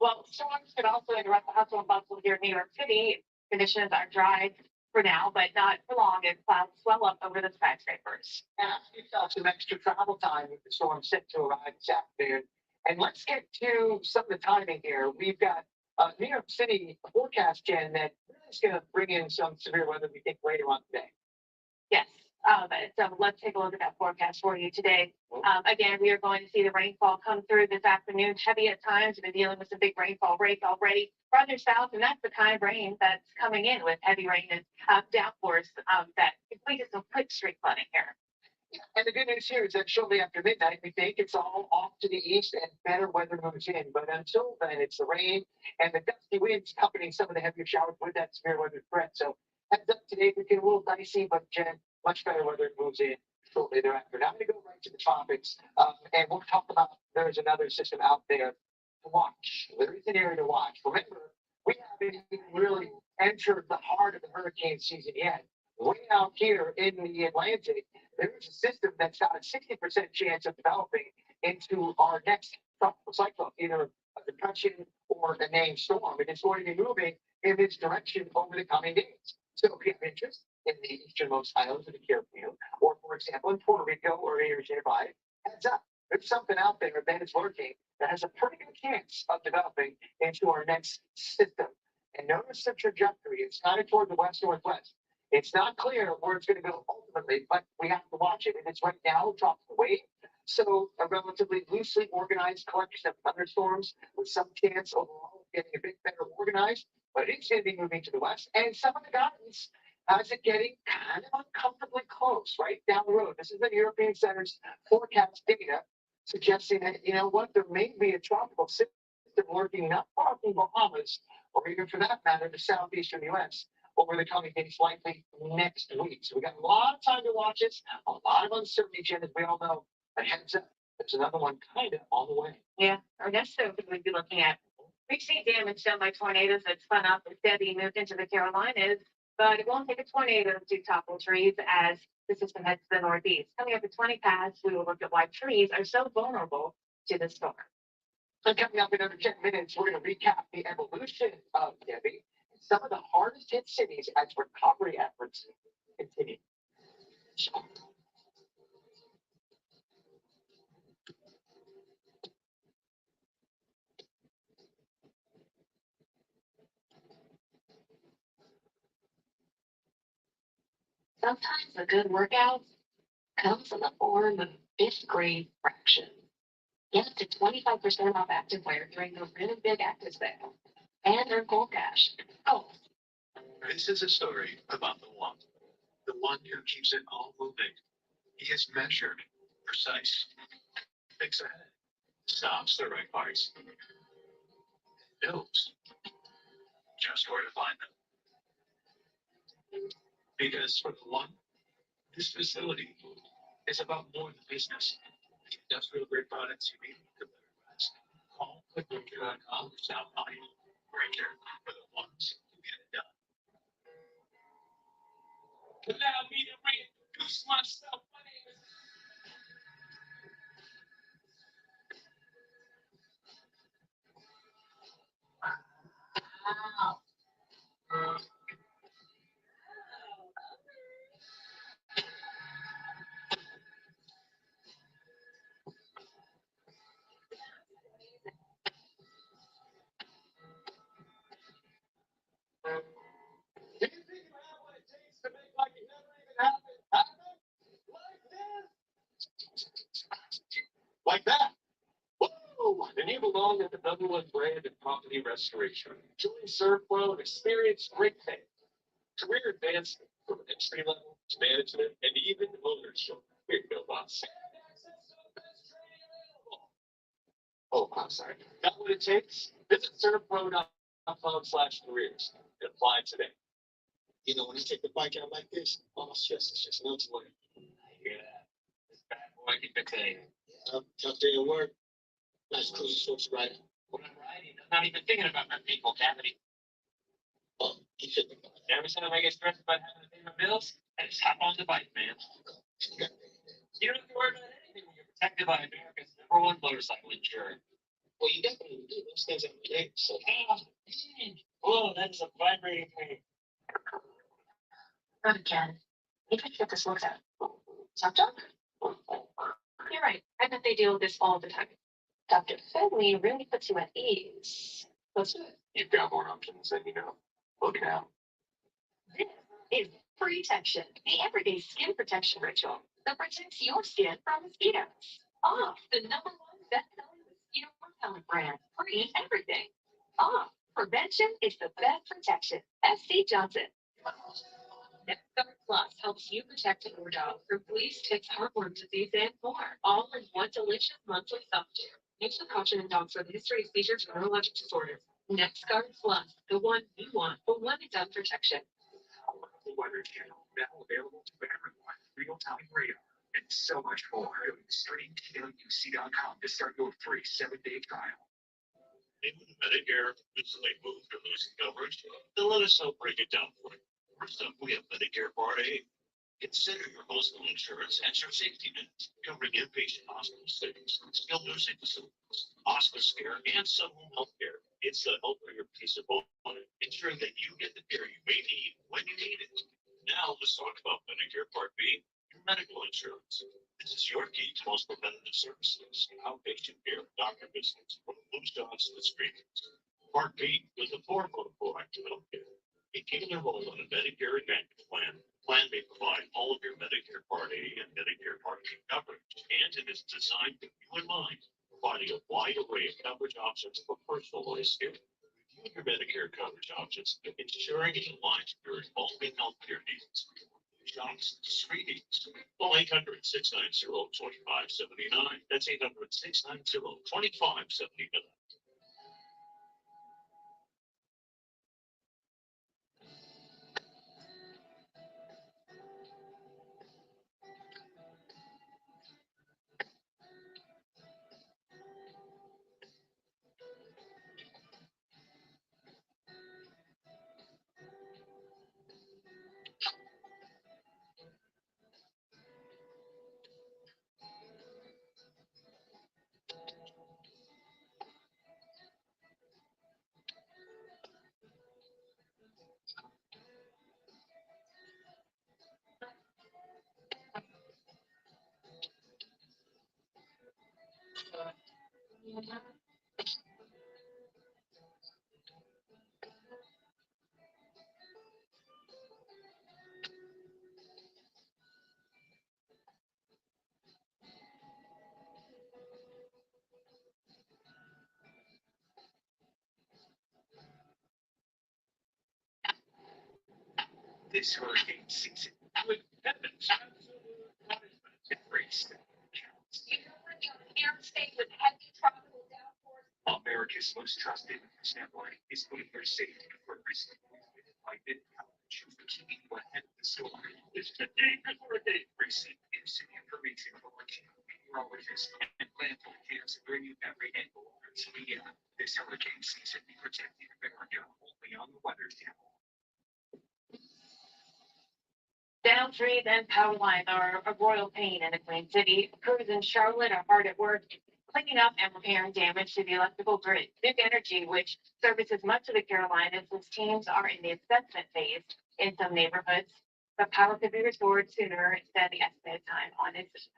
Well, storms could also interrupt the hustle and bustle here in New York City. Conditions are dry for now, but not for long as clouds swell up over the skyscrapers. And we've got some extra travel time with the storm set to arrive this afternoon. And let's get to some of the timing here. We've got New York City forecast, Jen, that really is going to bring in some severe weather, we think, later on today. Yes. So let's take a look at that forecast for you today. Again, we are going to see the rainfall come through this afternoon. Heavy at times. We've been dealing with some big rainfall rates already farther south, and that's the kind of rain that's coming in with heavy rain and downpours that lead to some quick street flooding here. And the good news here is that shortly after midnight, we think it's all off to the east and better weather moves in. But until then, it's the rain and the gusty winds accompanying some of the heavier showers with that severe weather threat. So heads up today, we get a little dicey, but Jen, much better weather moves in shortly thereafter. Now I'm going to go right to the tropics, and we'll talk about there's another system out there to watch. There is an area to watch. Remember, we haven't even really entered the heart of the hurricane season yet. way out here in the Atlantic, there's a system that's got a 60% chance of developing into our next tropical cyclone, either a depression or a named storm. And it's going to be moving in this direction over the coming days. So if you have interest in the easternmost islands of the Caribbean, or for example, in Puerto Rico or areas nearby, heads up. There's something out there that is lurking that has a pretty good chance of developing into our next system. And notice the trajectory. It's kind of toward the west-northwest. It's not clear where it's going to go ultimately, but we have to watch it. And it's right now dropping away. So a relatively loosely organized collection of thunderstorms with some chance overall of getting a bit better organized, but it's going to be moving to the west. And some of the guidance has it getting kind of uncomfortably close right down the road. This is the European Center's forecast data suggesting that, you know what, there may be a tropical system lurking not far from Bahamas, or even for that matter, the southeastern U.S. over the coming days, likely next week. So we got a lot of time to watch this, a lot of uncertainty, Jen, as we all know. But heads up, there's another one kind of on the way. Yeah, our next focus we'd be looking at. We've seen damage done by tornadoes that spun up as Debbie moved into the Carolinas, but it won't take a tornado to topple trees as the system heads to the northeast. Coming up at 20 past, we will look at why trees are so vulnerable to the storm. And coming up in under 10 minutes, we're going to recap the evolution of Debbie and some of the hardest hit cities as recovery efforts continue. Sometimes a good workout comes in the form of fifth grade fraction. Get up to 25% off activewear during the really big active sale. And earn gold cash. Oh, This is a story about the one who keeps it all moving. He is measured, precise, thinks ahead, stops the right parts, knows just where to find them. Because for the one, this facility is about more than business. The industrial grade products you need to better rest. Call quickbreaker.com or South Line. Breaker for the ones who get it done. Allow me to reintroduce myself. My name is Do you think you have what it takes to make like it never even happened? Like that. Whoa! Then you belong at the #1 brand in property restoration. Join ServPro and experience great things. Career advancement from entry level to management and even ownership. Here you go, boss. Oh, I'm sorry. Got what it takes? Visit servpro.com/careers and apply today. You know, when you take the bike out like this, all my stress is just melting away. Yeah. This bad boy can fix anything. Tough day at work. Nice cruiser shorts riding. When I'm riding, I'm not even thinking about my people cavity. Oh, you should be fine. Every time I get stressed about having to pay my bills, I just hop on the bike, man. You don't have to worry about anything when you're protected by America's #1 motorcycle insurer. Well, you definitely do those things every day. So, oh, that is a vibrating pain. not again. Maybe I can get this looked at. Stop talk. You're right. I bet they deal with this all the time. Dr. Finley really puts you at ease. That's it. You've got more options than you know. Look now. This is protection, the everyday skin protection ritual that protects your skin from mosquitoes. Off the #1 best-selling mosquito repellent brand. Free everything. Off. Prevention is the best protection. SC Johnson. NexGuard Plus helps you protect your dog from fleas, ticks, heartworm disease, and more. All in one delicious monthly self-care. Use with caution in dogs with a history of seizures or neurologic disorders. NexGuard Plus, the one you want for one-and-done protection. The Weather Channel, now available to everyone. Real-time radar and so much more. Stream TWC.com to start your free 7-day trial. Medicare recently moved to losing coverage. Then let us help break it down for you. First up, we have Medicare Part A. Consider your hospital insurance as your safety net, covering inpatient hospital stays, skilled nursing facilities, hospice care, and some home health care. It's the health for your peace of mind, ensuring that you get the care you may need when you need it. Now let's talk about Medicare Part B, your medical insurance. This is your key to most preventative services, outpatient care, doctor visits, from flu shots to screenings. Part B is a form of proactive health care. If you enroll in a Medicare Advantage plan, the plan may provide all of your Medicare Part A and Medicare Part B coverage, and it is designed with you in mind, providing a wide array of coverage options for personalized care. Review your Medicare coverage options, ensuring it aligns with your evolving healthcare needs. Shots, screenings, call 800-690-2579. That's 800-690-2579. This hurricane season, good heavens, embrace it. America's most trusted family is putting their safety first. I didn't choose to keep you ahead of the story. It's the day before a day. Receive instant information from a meteorologist and land forecasts bring you every angle. So yeah, this hurricane season, be protecting America only on the Weather Channel. Downstream and power lines are a royal pain in the Queen City. Crews in Charlotte are hard at work cleaning up and repairing damage to the electrical grid. Duke Energy, which services much of the Carolinas, its teams are in the assessment phase in some neighborhoods. The power could be restored sooner than the estimated time on its.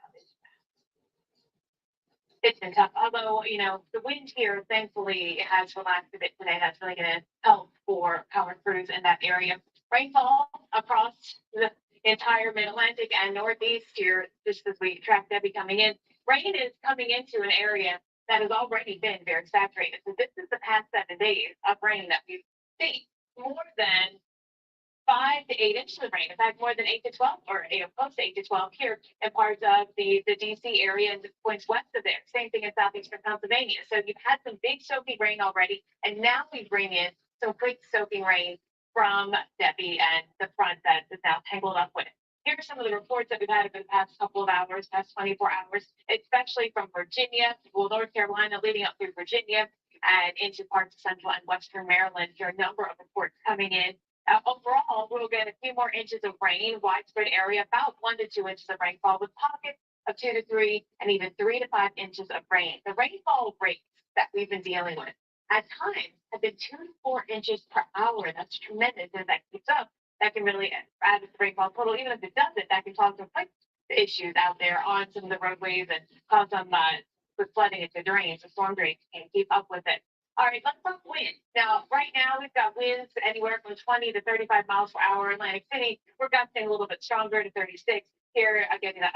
It's been tough, although, the wind here thankfully has relaxed a bit today. That's really going to help for power crews in that area. Rainfall across the entire Mid-Atlantic and Northeast here, just as we track Debbie coming in. Rain is coming into an area that has already been very saturated. So this is the past 7 days of rain that we've seen. More than 5 to 8 inches of rain. In fact, more than 8 to 12, or close to 8 to 12 here in parts of the DC area and the points west of there. Same thing in southeastern Pennsylvania. So you've had some big soaking rain already, and now we bring in some quick soaking rain from Debbie and the front that is now tangled up with. Here are some of the reports that we've had over the past couple of hours, past 24 hours, especially from Virginia, North Carolina, leading up through Virginia and into parts of central and western Maryland. Here are a number of reports coming in. Overall, we'll get a few more inches of rain, widespread area, about 1 to 2 inches of rainfall with pockets of 2 to 3 and even 3 to 5 inches of rain. The rainfall rates that we've been dealing with at times have been 2 to 4 inches per hour. That's tremendous. If that keeps up, that can really add to the rainfall total. Even if it doesn't, that can cause some quick issues out there on some of the roadways and cause some with flooding into drains. The storm drains can't keep up with it. All right, let's talk wind. Now, right now, we've got winds anywhere from 20 to 35 miles per hour. Atlantic City, we're gusting a little bit stronger to 36. Here, getting that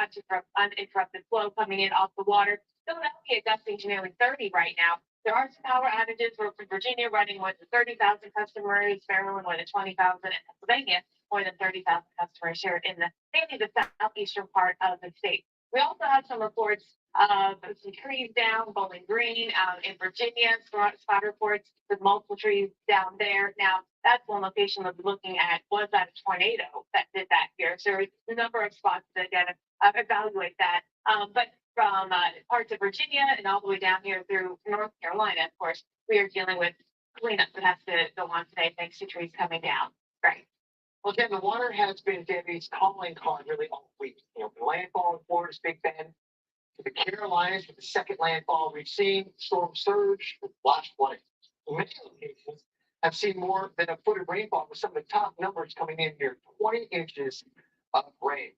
uninterrupted flow coming in off the water. Philadelphia gusting to nearly 30 right now. There are some power outages. We're from Virginia running more than 30,000 customers, Maryland more than 20,000, and Pennsylvania more than 30,000 customers here in mainly the southeastern part of the state. We also have some reports of some trees down, Bowling Green, in Virginia, spot reports with multiple trees down there. Now, that's one location we'll be looking at. Was that a tornado that did that here? So there's a number of spots that evaluate that. But from parts of Virginia and all the way down here through North Carolina, of course, we are dealing with cleanup that has to go on today thanks to trees coming down. Right. Again, the water has been Debbie's calling card really all week. You know, the landfall in Florida's Big Bend, to the Carolinas with the second landfall we've seen, storm surge, flash flooding. Many locations have seen more than a foot of rainfall, with some of the top numbers coming in here, 20 inches of rain.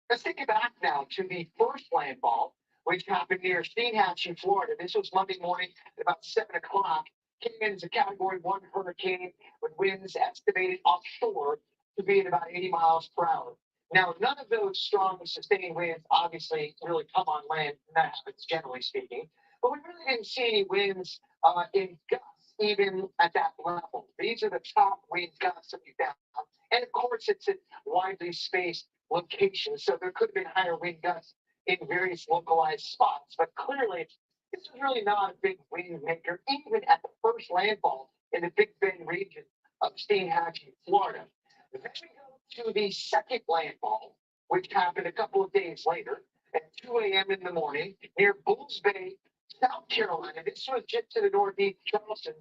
Let's take it back now to the first landfall, which happened near Steenhatchee, Florida. This was Monday morning at about 7 o'clock. Came in as a Category 1 hurricane with winds estimated offshore to be at about 80 miles per hour. Now, none of those strong sustained winds obviously really come on land, and that happens generally speaking. But we really didn't see any winds in gusts, even at that level. These are the top wind gusts that we found. And of course, it's at widely spaced locations, so there could have been higher wind gusts in various localized spots. But clearly, this is really not a big wind maker, even at the first landfall in the Big Bend region of Steenhatchee, Florida. Then we go to the second landfall, which happened a couple of days later at 2 a.m. in the morning near Bulls Bay, South Carolina. This was just to the northeast of Charleston.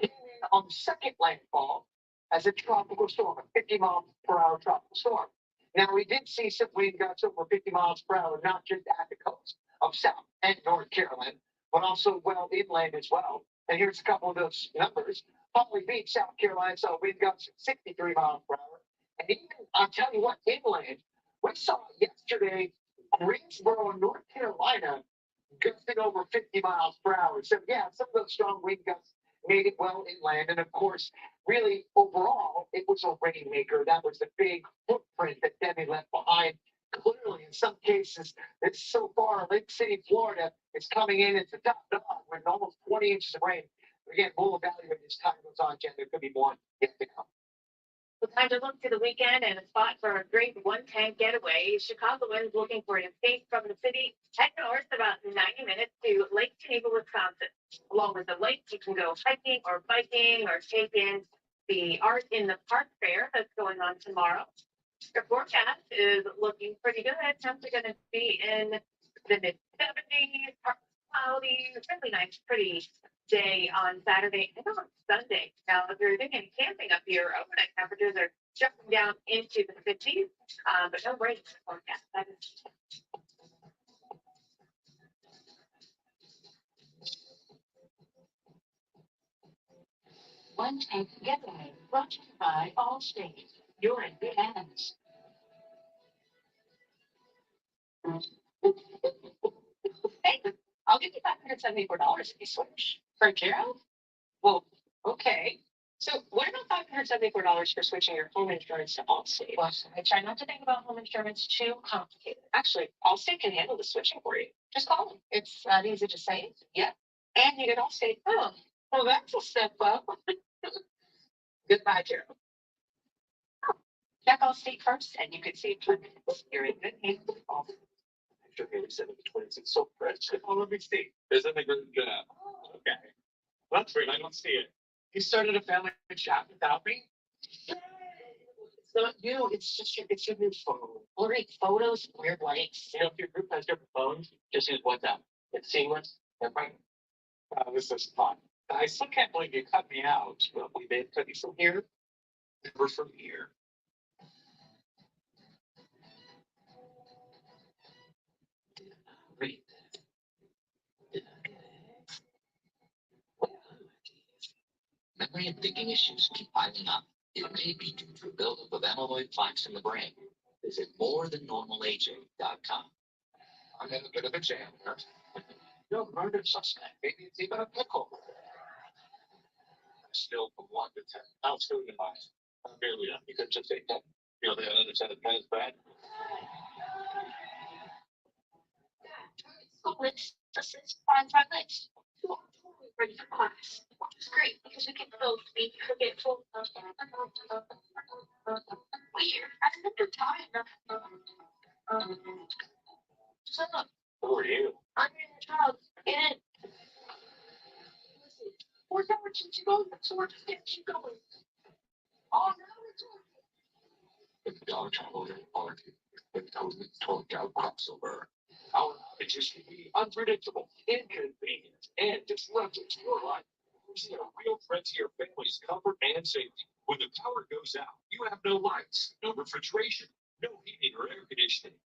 Came in on the second landfall as a tropical storm, a 50 mile per hour tropical storm. Now, we did see some wind gusts over 50 miles per hour, not just at the coast of South and North Carolina, but also well inland as well. And here's a couple of those numbers. Holly Beach, South Carolina, saw wind gusts at 63 miles per hour. And even, I'll tell you what, inland, we saw yesterday Greensboro, North Carolina, gusting over 50 miles per hour. So, yeah, some of those strong wind gusts made it well inland. And of course, really, overall, it was a rainmaker. That was the big footprint that Debbie left behind. Clearly, in some cases, it's so far, Lake City, Florida, is coming in at the top dog with almost 20 inches of rain. Again, we'll evaluate as time goes on, Jen. There could be more yet to come. It's time to look to the weekend and a spot for a great one-tank getaway. Chicagoans looking for an escape from the city. Head north about 90 minutes to Lake Geneva, Wisconsin. Along with the lake, you can go hiking or biking or take in the Art in the Park fair that's going on tomorrow. The forecast is looking pretty good. Temps are going to be in the mid-70s, cloudy, really nice, pretty day on Saturday and on Sunday. Now, if you're thinking camping up here, overnight temperatures are jumping down into the 50s, but no rain in the forecast. That is One tank getaway brought to you by Allstate. You're in good hands. Hey, I'll give you $574 if you switch. For Gerald? Well, okay. So what about $574 for switching your home insurance to Allstate? Well, I try not to think about home insurance too complicated. Actually, Allstate can handle the switching for you. Just call them. It's that easy to say. Yeah. And you get Allstate. Oh, well, that's a step up. Goodbye, Gerald. Check Allstate first, and you can save time. You're in good hands with Allstate. After 87 twins, it's so fresh. Oh, let me see. Isn't a good job? Okay. That's weird. I don't see it. You started a family chat without me? It's not you. It's just it's your new phone. Blurry photos, weird lights. You know, if your group has different phones, just use WhatsApp. It's seamless. Everybody. This is fun. I still can't believe you cut me out, but we made cut you from here. Never from here. Read. Memory and thinking issues keep piling up. It may be due to a buildup of amyloid plaques in the brain. Visit morethannormalaging.com. I'm in a bit of a jam here. No murder suspect. Maybe it's even a pickle. Still from 1 to 10. I'll still be high. I'm barely up. You could just say 10. You know, the other side of 10 is bad. School list just says finds our list. We're totally ready for class, which is great because we can both be forgetful. Weird. I remember time. So look, Who are you? I'm your child. Get in. Listen, we're going to go, so we're just getting you going. Oh, now it's over. If the dog traveled in the park, if totally torqued out crossover. Our outages can be unpredictable, inconvenient, and disruptive to your life. Posing a real threat to your family's comfort and safety. When the power goes out, you have no lights, no refrigeration, no heating or air conditioning.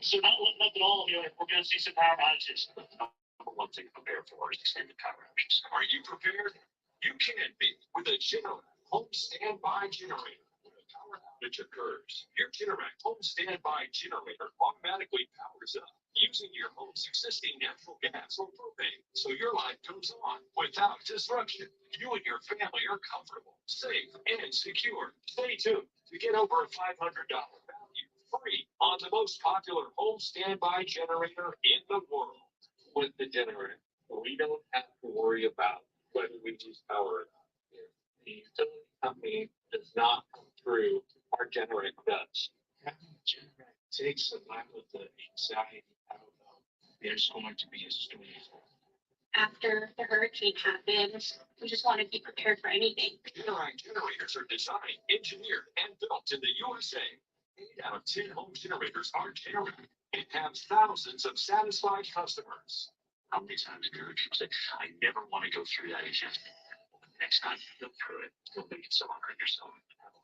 So not at all here. We're gonna see some power outages. Number one thing to prepare for is extended power outages. Are you prepared? You can be with a Generac home standby generator. When a power outage occurs, your Generac home standby generator automatically powers up using your home's existing natural gas or propane, so your life goes on without disruption. You and your family are comfortable, safe, and secure. Stay tuned to get over a $500 value free on the most popular home standby generator in the world. With the generator, we don't have to worry about whether we lose power or not. If the utility company does not come through, our generator does. Having a generator takes a lot of the anxiety out of there's going to be a storm. After the hurricane happens, we just want to be prepared for anything. Generac generators are designed, engineered, and built in the USA. 8 out of 10 home generators are Generac and have thousands of satisfied customers. How many times have you heard people say, I never want to go through that again? Next time you go through it, you'll make it so hard on yourself.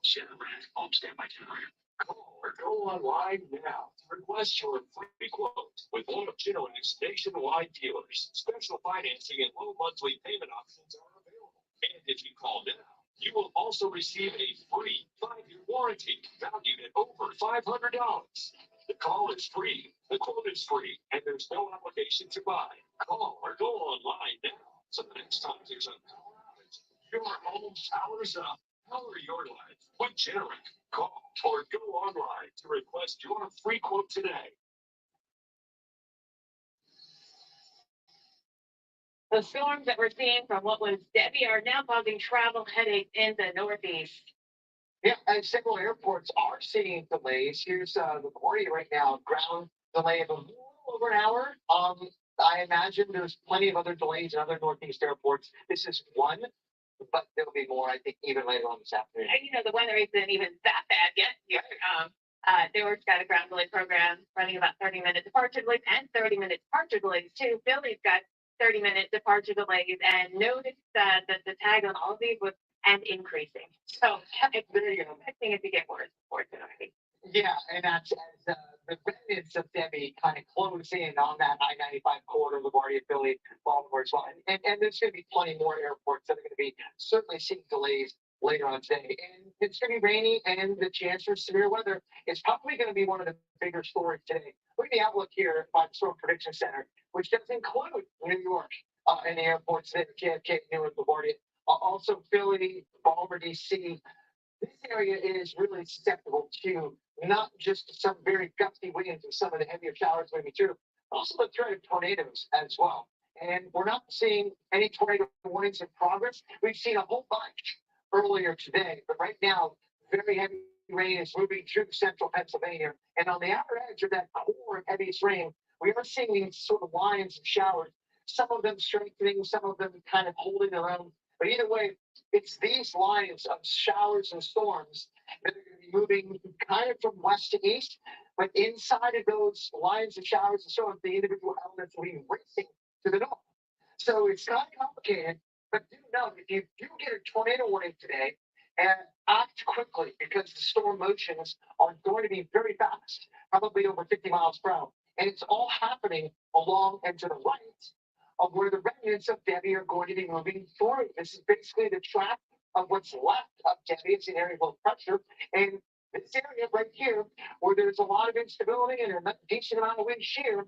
Generac, home standby generator. Call or go online now to request your free quote with one of Generac's nationwide dealers. Special financing and low monthly payment options are available. And if you call now, you will also receive a free 5-year warranty valued at over $500. The call is free, the quote is free, and there's no obligation to buy. Call or go online now. So the next time there's a power outage, your home powers up. Power your life with Generac. Call or go online to request your free quote today. The storms that we're seeing from what was Debbie are now causing travel headaches in the Northeast. Yeah, and several airports are seeing delays. Here's LaGuardia right now, ground delay of a little over an hour. I imagine there's plenty of other delays in other Northeast airports. This is one, but there'll be more, I think, even later on this afternoon. And the weather isn't even that bad yet here. Newark's got a ground delay program running about 30-minute departure delays and 30-minute departure delays too. Philly's got 30-minute departure delays, and notice that the tag on all of these was and increasing. So There you go. expecting it to get worse, unfortunately. Yeah, and that's as the remnants of Debbie kind of close in on that I-95 corridor, LaGuardia, Philly, Baltimore as well. And there's going to be plenty more airports that are going to be certainly seeing delays later on today. And it's going to be rainy, and the chance for severe weather is probably going to be one of the bigger stories today. Look at the outlook here by the Storm Prediction Center, which does include New York and the airports there, JFK, Newark, LaGuardia, also Philly, Baltimore, DC. This area is really susceptible to not just some very gusty winds and some of the heavier showers moving through, but also the threat of tornadoes as well. And we're not seeing any tornado warnings in progress. We've seen a whole bunch earlier today, but right now, very heavy rain is moving through central Pennsylvania. And on the outer edge of that core of heaviest rain, we are seeing these sort of lines of showers, some of them strengthening, some of them kind of holding their own. But either way, it's these lines of showers and storms that are going to be moving kind of from west to east. But inside of those lines of showers and storms, the individual elements will be racing to the north. So it's not complicated, but do know if you do get a tornado warning today, and act quickly because the storm motions are going to be very fast, probably over 50 miles per hour. And it's all happening along and to the right of where the remnants of Debbie are going to be moving through. This is basically the track of what's left of Debbie. It's an area of low pressure. And this area right here, where there's a lot of instability and a decent amount of wind shear,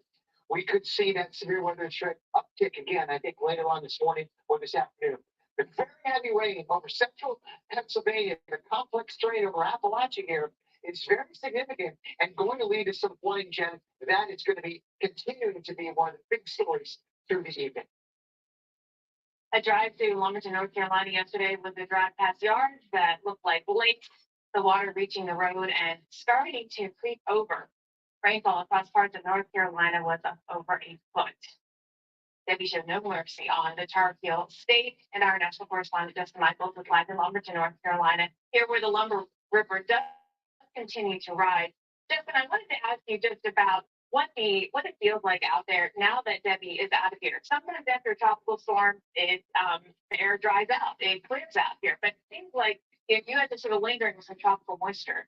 we could see that severe weather threat uptick again, I think, later on this morning or this afternoon. The very heavy rain over central Pennsylvania, the complex terrain over Appalachia here, is very significant and going to lead to some flooding, Jen. That is going to be continuing to be one of the big stories through this evening. A drive through Lumberton, North Carolina yesterday was a drive past yards that looked like lakes, the water reaching the road and starting to creep over. Rainfall across parts of North Carolina was up over a foot. Debbie showed no mercy on the Tar Heel State, and our national correspondent Justin Michaels was live in Lumberton, North Carolina, here where the Lumber River does continue to rise. Justin, I wanted to ask you just about what it feels like out there now that Debbie is out of here. Sometimes after a tropical storm, the air dries out, it clears out here, but it seems like you had this sort of lingering with some tropical moisture.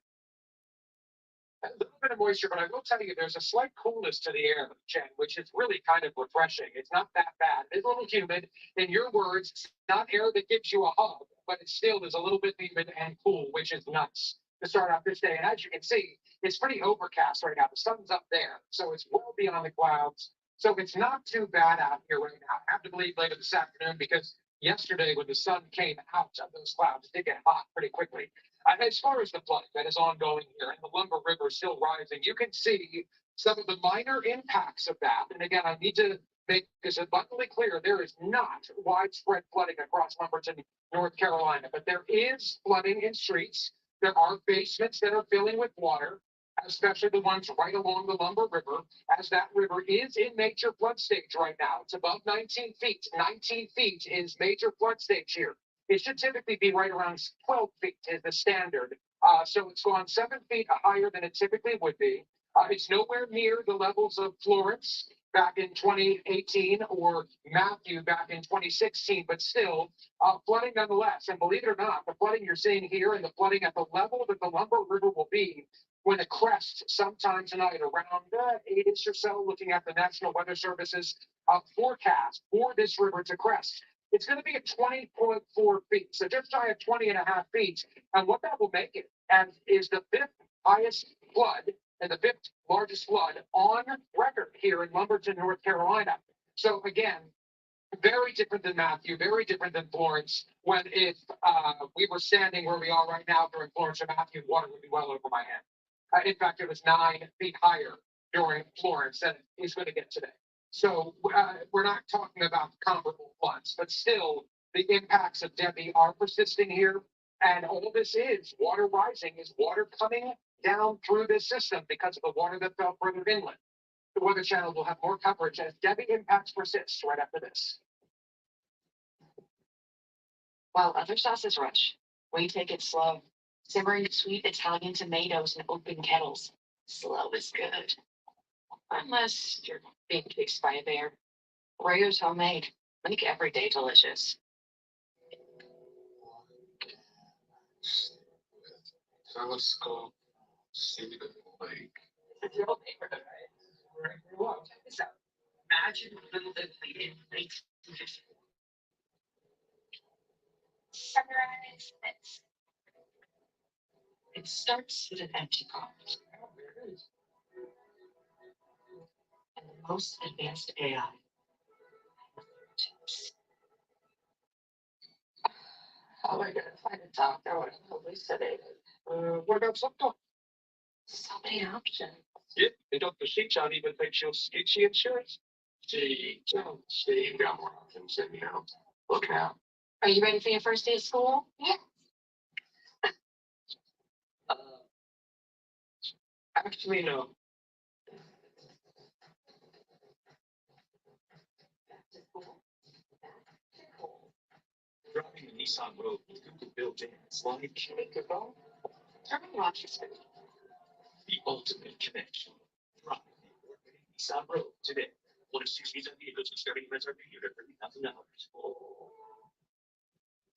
A little bit of moisture, but I will tell you, there's a slight coolness to the air, Jen, which is really kind of refreshing. It's not that bad. It's a little humid. In your words, it's not air that gives you a hug, but it still is a little bit humid and cool, which is nice to start off this day. And as you can see, it's pretty overcast right now. The sun's up there, so it's well beyond the clouds. So it's not too bad out here right now. I have to believe later this afternoon because yesterday when the sun came out of those clouds, it did get hot pretty quickly. As far as the flooding that is ongoing here and the Lumber River is still rising, you can see some of the minor impacts of that. And again, I need to make this abundantly clear. There is not widespread flooding across Lumberton, North Carolina, but there is flooding in streets. There are basements that are filling with water, especially the ones right along the Lumber River, as that river is in major flood stage right now. It's above 19 feet. 19 feet is major flood stage here. It should typically be right around 12 feet is the standard. So it's gone 7 feet higher than it typically would be. It's nowhere near the levels of Florence back in 2018 or Matthew back in 2016, but still flooding nonetheless. And believe it or not, the flooding you're seeing here and the flooding at the level that the Lumber River will be when it crests sometime tonight around 8-ish or so, looking at the National Weather Service's forecast for this river to crest. It's going to be at 20.4 feet, so just shy of 20.5 feet. And what that will make it and is the 5th highest flood and the 5th largest flood on record here in Lumberton, North Carolina. So again, very different than Matthew, very different than Florence. When if we were standing where we are right now during Florence or Matthew, water would be well over my head. In fact, it was 9 feet higher during Florence than it's going to get today. So we're not talking about comparable floods, but still the impacts of Debbie are persisting here. And all this is water rising, is water coming down through this system because of the water that fell further inland. The Weather Channel will have more coverage as Debbie impacts persist right after this. While other sauces rush, we take it slow. Simmering sweet Italian tomatoes in open kettles. Slow is good. Unless you're being chased by a bear. Rayo's homemade. Make every day delicious. Telescope, Cedar Lake. It's your old neighborhood, right? Where I grew up. Check this out. Imagine Little Italy in 1950. Sunrise, that's It starts with an empty prompt. And the most advanced AI. How am I gonna find a doctor when I'm totally sedated? What about something? So many options. Yeah, and Dr. Sheetan even thinks you'll sketchy insurance. Gee, don't say you've got more options than you know. Look out. Are you ready for your first day of school? yeah. Actually, no. Driving the Nissan Rogue with Google built-in slide Speakerphone. Turn on watch your screen. the ultimate connection. Drive the award-winning Nissan Rogue today. One of 6 Nissan vehicles with starting MSRP unit for $30,000.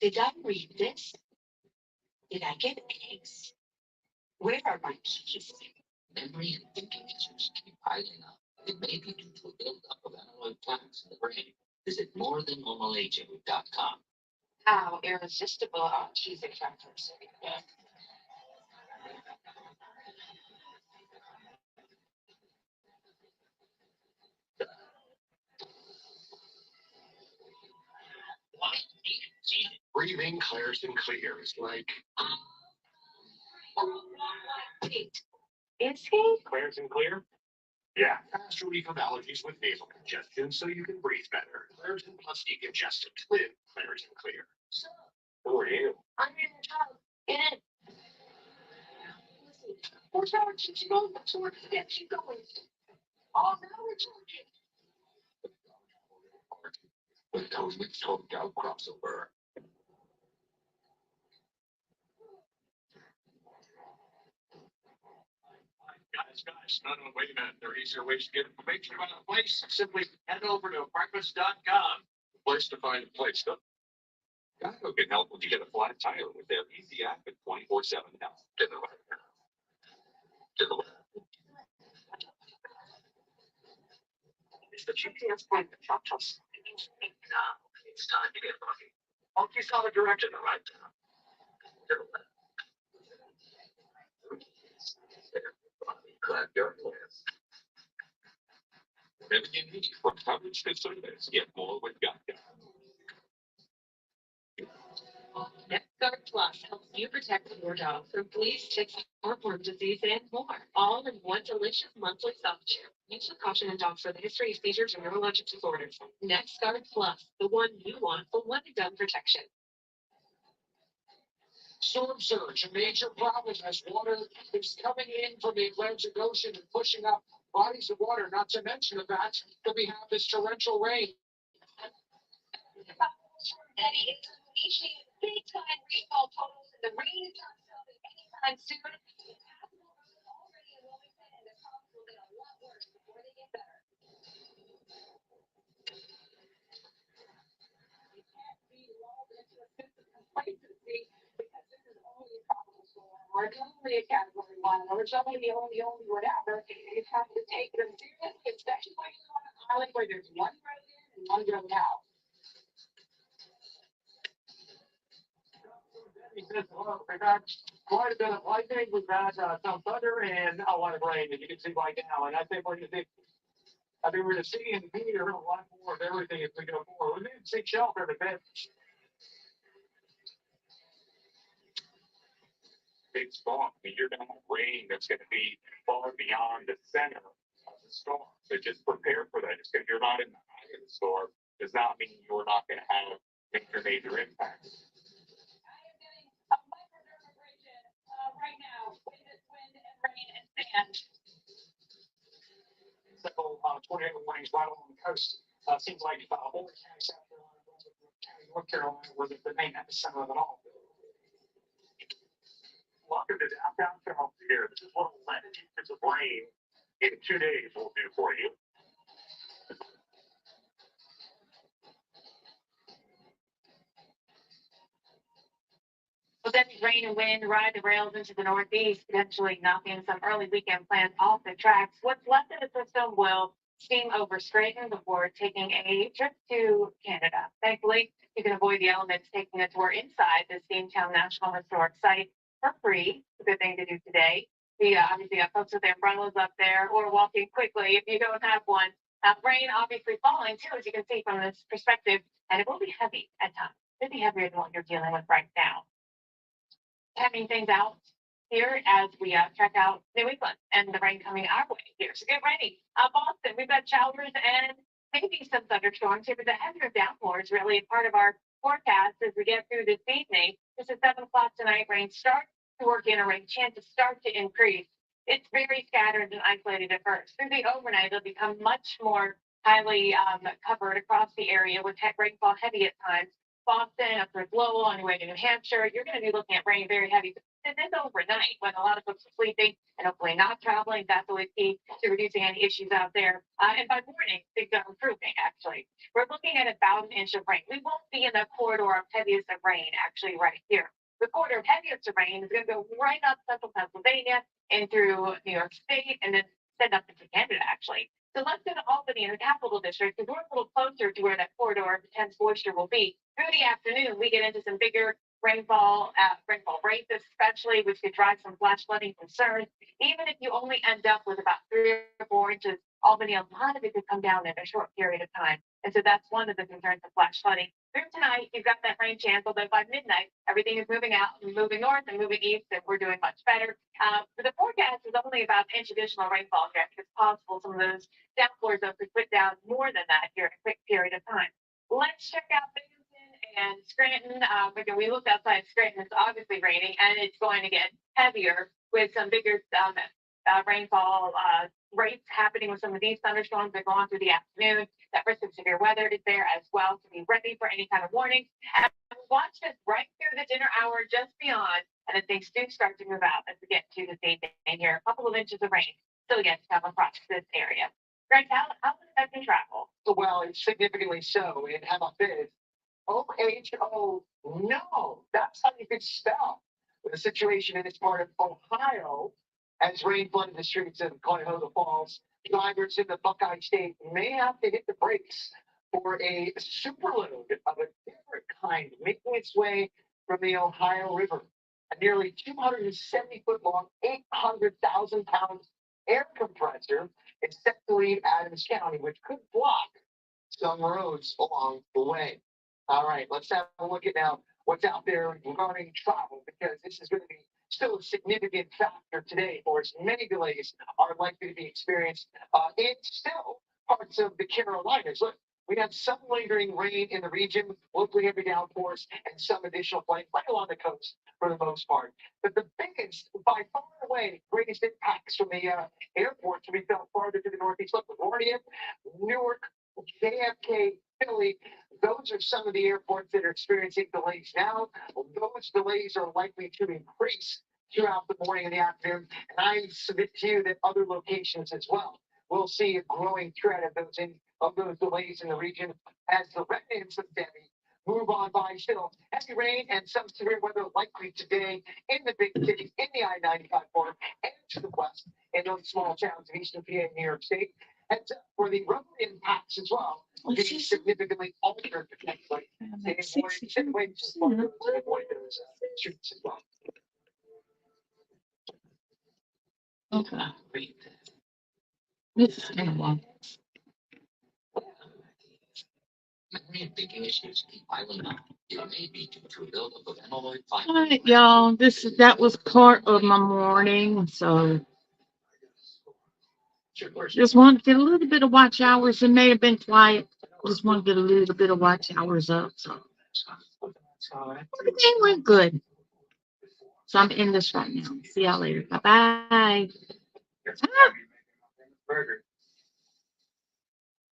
Did I read this? Did I get eggs? Where are my keys? Memory and thinking issues keep piling up. It may be due to a buildup of amyloid plaques in the brain. Visit morethannormalaging.com. How irresistible are cheese extractors? Breathing Claritin Clear is like Wait, is he? Claritin Clear? Yeah, fast relief of allergies with nasal congestion so you can breathe better. Claritin plus decongestant with Claritin Clear. Who are you? I'm in the tub. In it. What's our teaching on the sort of steps you going? Oh, now we're talking. With Cosmic Total Gout crossover. Guys, no, wait a minute. There are easier ways to get information about a place. Simply head over to breakfast.com. Place to find a place. Geico can help when you get a flat tire with their easy app and 24/7 help. To the left. To the left. It's the GPS point that helps us. Now it's time to get lucky. Monkey saw the direction the right now. To the left. Glad you're with. Whatever you need for coverage to service, get more with Geico. NextGuard Plus helps you protect your dog from fleas, ticks, heartworm disease, and more. All in one delicious monthly software. Use with caution in dogs with a history of seizures or neurologic disorders. NextGuard Plus, the one you want for one and done protection. Storm surge, a major problem as water is coming in from the Atlantic Ocean and pushing up bodies of water, not to mention the fact that we have this torrential rain. Daddy is unleashing big time rainfall totals, and the rain is not stopping anytime soon. The capital roads already in Wilmington, and the problems will get a lot worse before they get better. You can't be lulled into a sense of complacency because this is only a tropical storm, or it's only a category 1, or it's only the only whatever. You have to take them seriously, especially when you're on an island where there's one road in and one road out. He says, well, we've had quite a bit of lightning, we've had some thunder and a lot of rain, as you can see right now. And I think we're going to see and hear a lot more of everything as we go forward. We didn't see shelter in a bit. Big storm. I mean, you're gonna have rain that's gonna be far beyond the center of the storm. So just prepare for that. Just because you're not in the eye of the storm does not mean you're not gonna have major impact. I am getting a microdermabrasion right now with this wind and rain and sand. Several tornado warnings right along the coast. Seems like Horry County, South Carolina, Brunswick County, North Carolina, were the main epicenter of it all. Welcome to downtown Charleston here. This is what 11 inches of rain in 2 days will do for you. Well, then rain and wind ride the rails into the northeast, potentially knocking some early weekend plans off the tracks. What's left of the system will steam over Scranton before taking a trip to Canada. Thankfully, you can avoid the elements taking a tour inside the Steamtown National Historic Site for free. It's a good thing to do today. We obviously got folks with their umbrellas up there or walking quickly if you don't have one. Rain obviously falling too, as you can see from this perspective, and it will be heavy at times. It'll be heavier than what you're dealing with right now. Having things out here as we check out New England and the rain coming our way here. So get ready. Boston, we've got showers and maybe some thunderstorms here, but the heavier downpours really a part of our forecast as we get through this evening. This is 7 o'clock tonight. Rain starts to work in, a rain chances start to increase. It's very scattered and isolated at first. Through the overnight, it'll become much more highly covered across the area with rainfall heavy at times. Boston, up towards Lowell, on your way to New Hampshire, you're going to be looking at rain very heavy. This is overnight when a lot of folks are sleeping and hopefully not traveling. That's always key to reducing any issues out there. And by morning, things are improving, actually. We're looking at about an inch of rain. We won't be in the corridor of heaviest of rain, actually, right here. The corridor of heaviest of rain is going to go right up central Pennsylvania and through New York State and then send up into Canada, actually. So let's go to Albany in the capital district because we're a little closer to where that corridor of intense moisture will be. Through the afternoon, we get into some bigger rainfall rates, especially, which could drive some flash flooding concerns. Even if you only end up with about 3 or 4 inches, Albany, a lot of it could come down in a short period of time. And so that's one of the concerns of flash flooding. Through tonight, you've got that rain chance, although by midnight, everything is moving out and moving north and moving east, and we're doing much better. The forecast is only about an inch additional rainfall here. It's possible some of those downpours could put down more than that here in a quick period of time. Let's check out Binghamton and Scranton. When we looked outside Scranton, it's obviously raining, and it's going to get heavier with some bigger rainfall rates happening with some of these thunderstorms that go on through the afternoon. That risk of severe weather is there as well, to be ready for any kind of warning. And watch this right through the dinner hour just beyond, and then things do start to move out as we get to this evening here. A couple of inches of rain still yet to come across this area. Greg, how is it affecting travel? Well, it's significantly so. And how about this? OHO. No, that's how you could spell the situation in this part of Ohio. As rain flooded the streets of Cuyahoga Falls, drivers in the Buckeye State may have to hit the brakes for a superload of a different kind making its way from the Ohio River. A nearly 270-foot long, 800,000 pound air compressor is set to leave Adams County, which could block some roads along the way. All right, let's have a look at now what's out there regarding travel, because this is going to be still a significant factor today, for as many delays are likely to be experienced in still parts of the Carolinas. Look, we have some lingering rain in the region, locally heavy downpours, and some additional flight right along the coast for the most part. But the biggest, by far away, greatest impacts from the airports will be felt farther to the northeast. Look, LaGuardia, Newark, JFK, Philly, those are some of the airports that are experiencing delays now. Those delays are likely to increase throughout the morning and the afternoon. And I submit to you that other locations as well will see a growing threat of those delays in the region as the remnants of Debbie move on by. Still heavy rain and some severe weather likely today in the big cities, in the I-95 corridor, and to the west in those small towns of Eastern PA and New York State. And for the road impacts as well, being significantly altered potentially. Situations for those streets as well. Okay. This is kind of long. Many big issues keep piling up. It may be due to a buildup of amyloid All fiber. right, y'all. That was part of my morning, so just wanted to get a little bit of watch hours. It may have been quiet. Just want to get a little bit of watch hours up. So everything went good. So I'm in this right now. See y'all later. Bye bye. Burger.